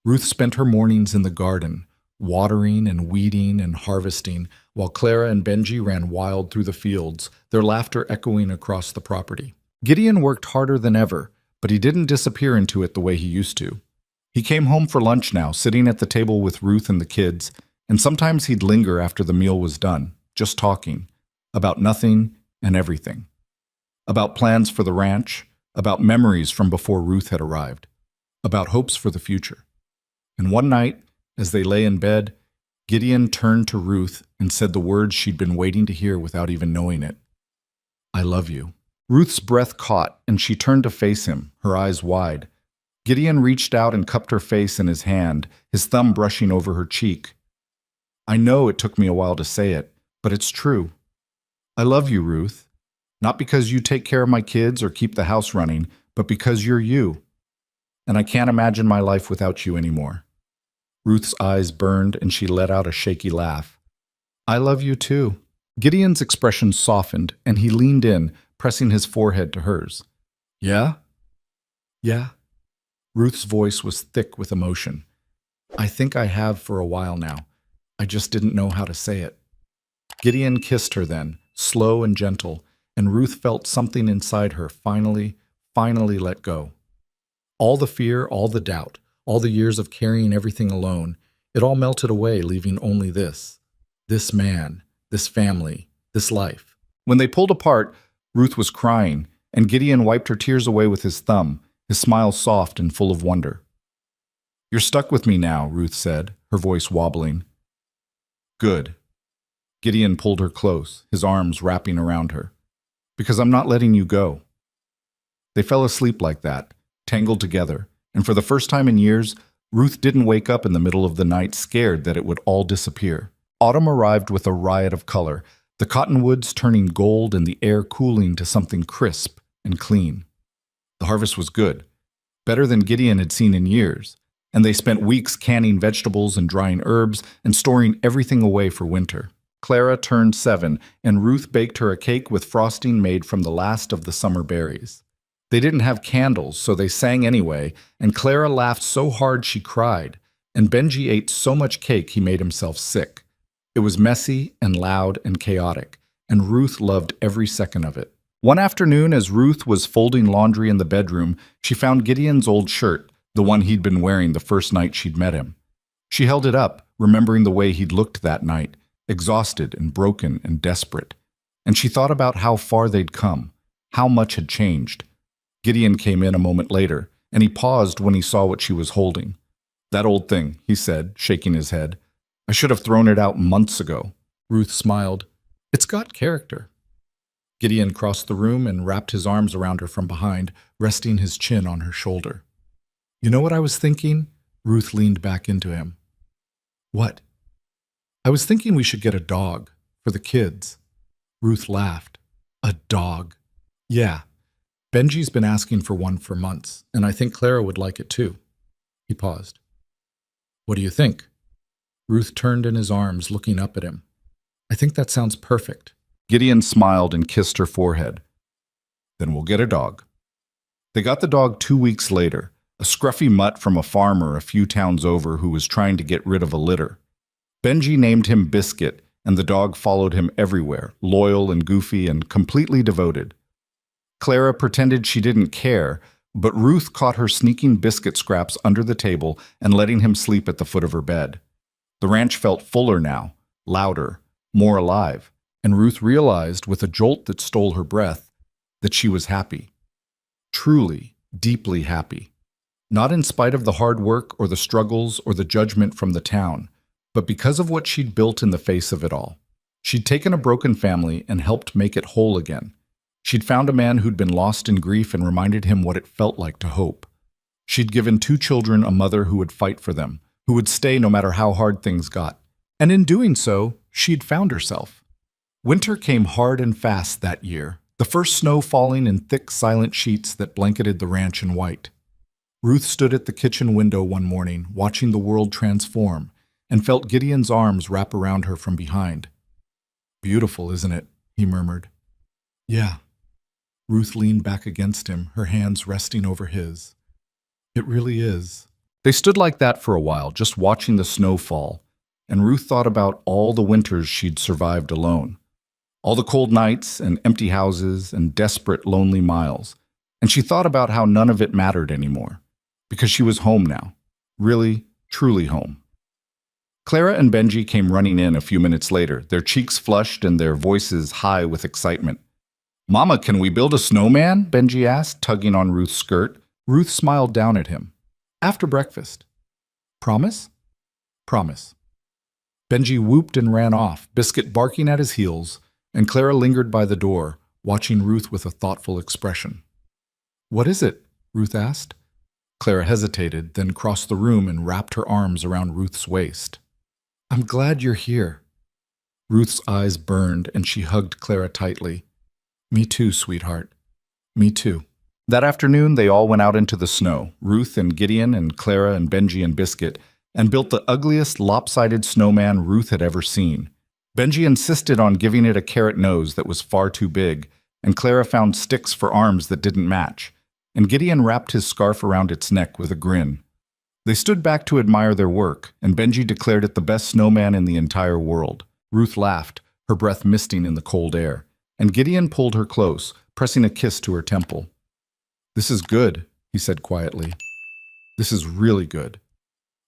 Ruth spent her mornings in the garden, watering and weeding and harvesting, while Clara and Benji ran wild through the fields, their laughter echoing across the property. Gideon worked harder than ever, but he didn't disappear into it the way he used to. He came home for lunch now, sitting at the table with Ruth and the kids, and sometimes he'd linger after the meal was done, just talking, about nothing and everything. About plans for the ranch, about memories from before Ruth had arrived, about hopes for the future. And one night, as they lay in bed, Gideon turned to Ruth and said the words she'd been waiting to hear without even knowing it. I love you. Ruth's breath caught, and she turned to face him, her eyes wide. Gideon reached out and cupped her face in his hand, his thumb brushing over her cheek. I know it took me a while to say it, but it's true. I love you, Ruth. Not because you take care of my kids or keep the house running, but because you're you. And I can't imagine my life without you anymore." Ruth's eyes burned and she let out a shaky laugh. "I love you too." Gideon's expression softened and he leaned in, pressing his forehead to hers. "Yeah? Yeah?" Ruth's voice was thick with emotion. "I think I have for a while now. I just didn't know how to say it." Gideon kissed her then, slow and gentle, and Ruth felt something inside her finally let go. All the fear, all the doubt, all the years of carrying everything alone, it all melted away, leaving only this man, this family, this life. When they pulled apart, Ruth was crying, and Gideon wiped her tears away with his thumb, his smile soft and full of wonder. "You're stuck with me now," Ruth said, her voice wobbling. "Good." Gideon pulled her close, his arms wrapping around her. "Because I'm not letting you go." They fell asleep like that, tangled together, and for the first time in years, Ruth didn't wake up in the middle of the night scared that it would all disappear. Autumn arrived with a riot of color, the cottonwoods turning gold and the air cooling to something crisp and clean. The harvest was good, better than Gideon had seen in years, and they spent weeks canning vegetables and drying herbs and storing everything away for winter. Clara turned 7, and Ruth baked her a cake with frosting made from the last of the summer berries. They didn't have candles, so they sang anyway, and Clara laughed so hard she cried, and Benji ate so much cake he made himself sick. It was messy and loud and chaotic, and Ruth loved every second of it. One afternoon, as Ruth was folding laundry in the bedroom, she found Gideon's old shirt, the one he'd been wearing the first night she'd met him. She held it up, remembering the way he'd looked that night, exhausted and broken and desperate. And she thought about how far they'd come, how much had changed. Gideon came in a moment later, and he paused when he saw what she was holding. "That old thing," he said, shaking his head. "I should have thrown it out months ago." Ruth smiled. "It's got character." Gideon crossed the room and wrapped his arms around her from behind, resting his chin on her shoulder. "You know what I was thinking?" Ruth leaned back into him. "What?" "I was thinking we should get a dog, for the kids." Ruth laughed. "A dog?" "Yeah. Benji's been asking for one for months, and I think Clara would like it too." He paused. "What do you think?" Ruth turned in his arms, looking up at him. "I think that sounds perfect." Gideon smiled and kissed her forehead. "Then we'll get a dog." They got the dog 2 weeks later, a scruffy mutt from a farmer a few towns over who was trying to get rid of a litter. Benji named him Biscuit, and the dog followed him everywhere, loyal and goofy and completely devoted. Clara pretended she didn't care, but Ruth caught her sneaking biscuit scraps under the table and letting him sleep at the foot of her bed. The ranch felt fuller now, louder, more alive, and Ruth realized, with a jolt that stole her breath, that she was happy. Truly, deeply happy. Not in spite of the hard work or the struggles or the judgment from the town, but because of what she'd built in the face of it all. She'd taken a broken family and helped make it whole again. She'd found a man who'd been lost in grief and reminded him what it felt like to hope. She'd given 2 children a mother who would fight for them, who would stay no matter how hard things got. And in doing so, she'd found herself. Winter came hard and fast that year, the first snow falling in thick, silent sheets that blanketed the ranch in white. Ruth stood at the kitchen window one morning, watching the world transform, and felt Gideon's arms wrap around her from behind. "Beautiful, isn't it?" he murmured. "Yeah." Ruth leaned back against him, her hands resting over his. "It really is." They stood like that for a while, just watching the snow fall, and Ruth thought about all the winters she'd survived alone. All the cold nights and empty houses and desperate, lonely miles. And she thought about how none of it mattered anymore, because she was home now. Really, truly home. Clara and Benji came running in a few minutes later, their cheeks flushed and their voices high with excitement. "Mama, can we build a snowman?" Benji asked, tugging on Ruth's skirt. Ruth smiled down at him. "After breakfast." "Promise?" "Promise." Benji whooped and ran off, Biscuit barking at his heels, and Clara lingered by the door, watching Ruth with a thoughtful expression. "What is it?" Ruth asked. Clara hesitated, then crossed the room and wrapped her arms around Ruth's waist. I'm glad you're here. Ruth's eyes burned and she hugged Clara tightly. Me too, sweetheart. Me too. That afternoon, they all went out into the snow, Ruth and Gideon and Clara and Benji and Biscuit, and built the ugliest lopsided snowman Ruth had ever seen. Benji insisted on giving it a carrot nose that was far too big, and Clara found sticks for arms that didn't match, and Gideon wrapped his scarf around its neck with a grin. They stood back to admire their work, and Benji declared it the best snowman in the entire world. Ruth laughed, her breath misting in the cold air, and Gideon pulled her close, pressing a kiss to her temple. "This is good," he said quietly. "This is really good."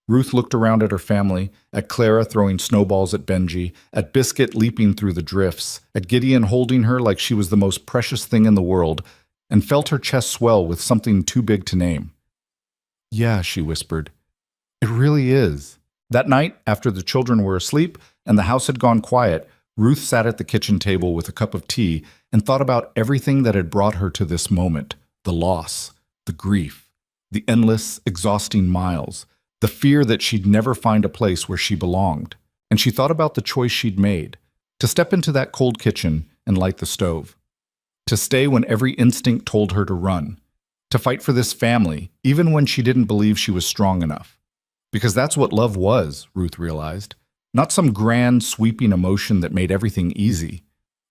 Ruth looked around at her family, at Clara throwing snowballs at Benji, at Biscuit leaping through the drifts, at Gideon holding her like she was the most precious thing in the world, and felt her chest swell with something too big to name. "Yeah," she whispered. "It really is." That night, after the children were asleep and the house had gone quiet, Ruth sat at the kitchen table with a cup of tea and thought about everything that had brought her to this moment. The loss, the grief, the endless, exhausting miles, the fear that she'd never find a place where she belonged. And she thought about the choice she'd made, to step into that cold kitchen and light the stove, to stay when every instinct told her to run, to fight for this family, even when she didn't believe she was strong enough. Because that's what love was, Ruth realized. Not some grand, sweeping emotion that made everything easy,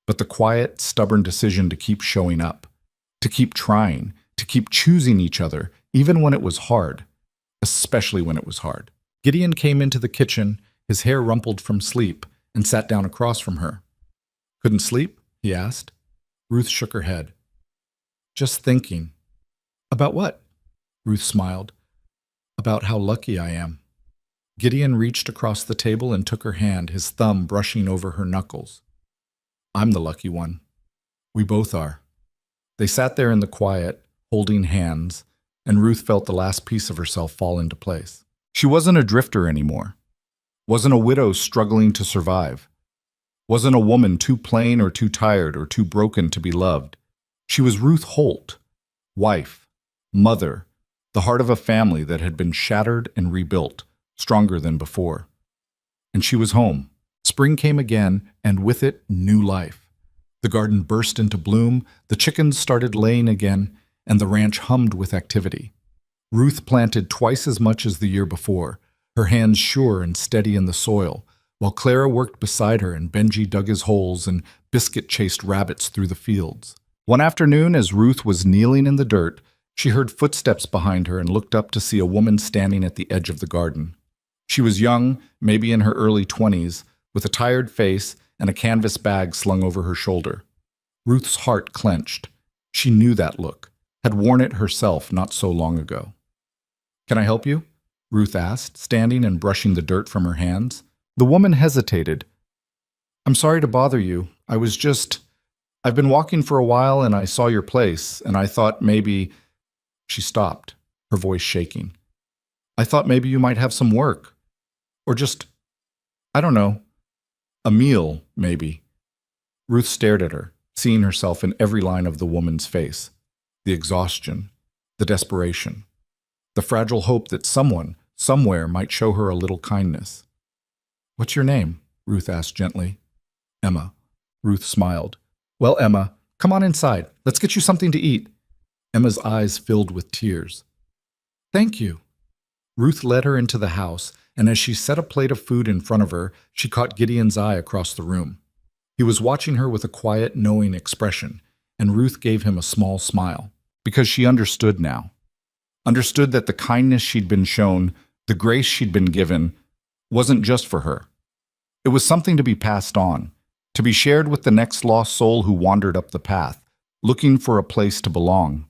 but the quiet, stubborn decision to keep showing up, to keep trying, to keep choosing each other, even when it was hard, especially when it was hard. Gideon came into the kitchen, his hair rumpled from sleep, and sat down across from her. "Couldn't sleep?" he asked. Ruth shook her head. "Just thinking." "About what?" Ruth smiled. "About how lucky I am." Gideon reached across the table and took her hand, his thumb brushing over her knuckles. "I'm the lucky one. We both are." They sat there in the quiet, holding hands, and Ruth felt the last piece of herself fall into place. She wasn't a drifter anymore. Wasn't a widow struggling to survive. Wasn't a woman too plain or too tired or too broken to be loved. She was Ruth Holt, wife, mother, the heart of a family that had been shattered and rebuilt, stronger than before. And she was home. Spring came again, and with it, new life. The garden burst into bloom, the chickens started laying again, and the ranch hummed with activity. Ruth planted twice as much as the year before, her hands sure and steady in the soil, while Clara worked beside her and Benji dug his holes and Biscuit chased rabbits through the fields. One afternoon, as Ruth was kneeling in the dirt, she heard footsteps behind her and looked up to see a woman standing at the edge of the garden. She was young, maybe in her early 20s, with a tired face and a canvas bag slung over her shoulder. Ruth's heart clenched. She knew that look, had worn it herself not so long ago. "Can I help you?" Ruth asked, standing and brushing the dirt from her hands. The woman hesitated. "I'm sorry to bother you. I've been walking for a while and I saw your place, and I thought maybe—" She stopped, her voice shaking. "I thought maybe you might have some work. Or just, I don't know, a meal, maybe." Ruth stared at her, seeing herself in every line of the woman's face. The exhaustion, the desperation, the fragile hope that someone, somewhere, might show her a little kindness. "What's your name?" Ruth asked gently. "Emma." Ruth smiled. "Well, Emma, come on inside. Let's get you something to eat." Emma's eyes filled with tears. "Thank you." Ruth led her into the house, and as she set a plate of food in front of her, she caught Gideon's eye across the room. He was watching her with a quiet, knowing expression, and Ruth gave him a small smile, because she understood now. Understood that the kindness she'd been shown, the grace she'd been given, wasn't just for her. It was something to be passed on, to be shared with the next lost soul who wandered up the path, looking for a place to belong.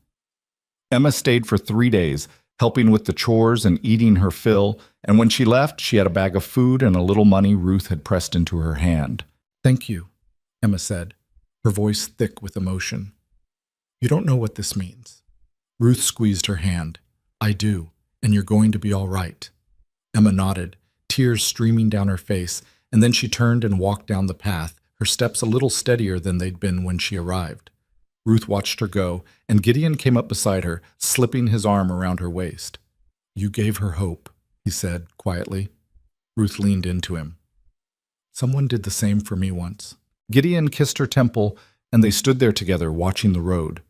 Emma stayed for 3 days, helping with the chores and eating her fill, and when she left, she had a bag of food and a little money Ruth had pressed into her hand. "Thank you," Emma said, her voice thick with emotion. "You don't know what this means." Ruth squeezed her hand. "I do, and you're going to be all right." Emma nodded, tears streaming down her face, and then she turned and walked down the path, her steps a little steadier than they'd been when she arrived. Ruth watched her go, and Gideon came up beside her, slipping his arm around her waist. "You gave her hope," he said quietly. Ruth leaned into him. Someone did the same for me once. Gideon kissed her temple, and they stood there together watching the road.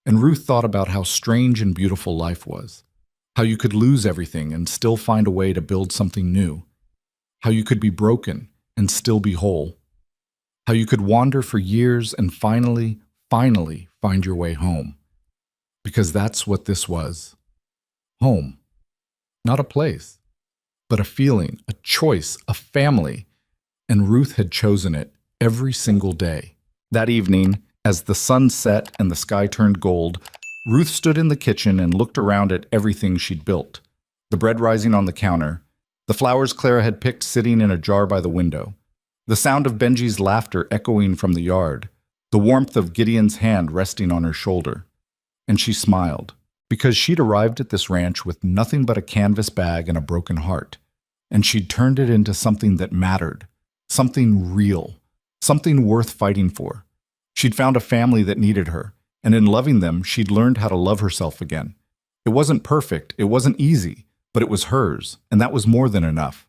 And Ruth thought about how strange and beautiful life was. How you could lose everything and still find a way to build something new. How you could be broken and still be whole. How you could wander for years and finally find your way home. Because that's what this was. Home. Not a place, but a feeling, a choice, a family. And Ruth had chosen it every single day. That evening, as the sun set and the sky turned gold, Ruth stood in the kitchen and looked around at everything she'd built. The bread rising on the counter, the flowers Clara had picked sitting in a jar by the window, the sound of Benji's laughter echoing from the yard, the warmth of Gideon's hand resting on her shoulder. And she smiled, because she'd arrived at this ranch with nothing but a canvas bag and a broken heart, and she'd turned it into something that mattered, something real, something worth fighting for. She'd found a family that needed her, and in loving them, she'd learned how to love herself again. It wasn't perfect, it wasn't easy, but it was hers, and that was more than enough.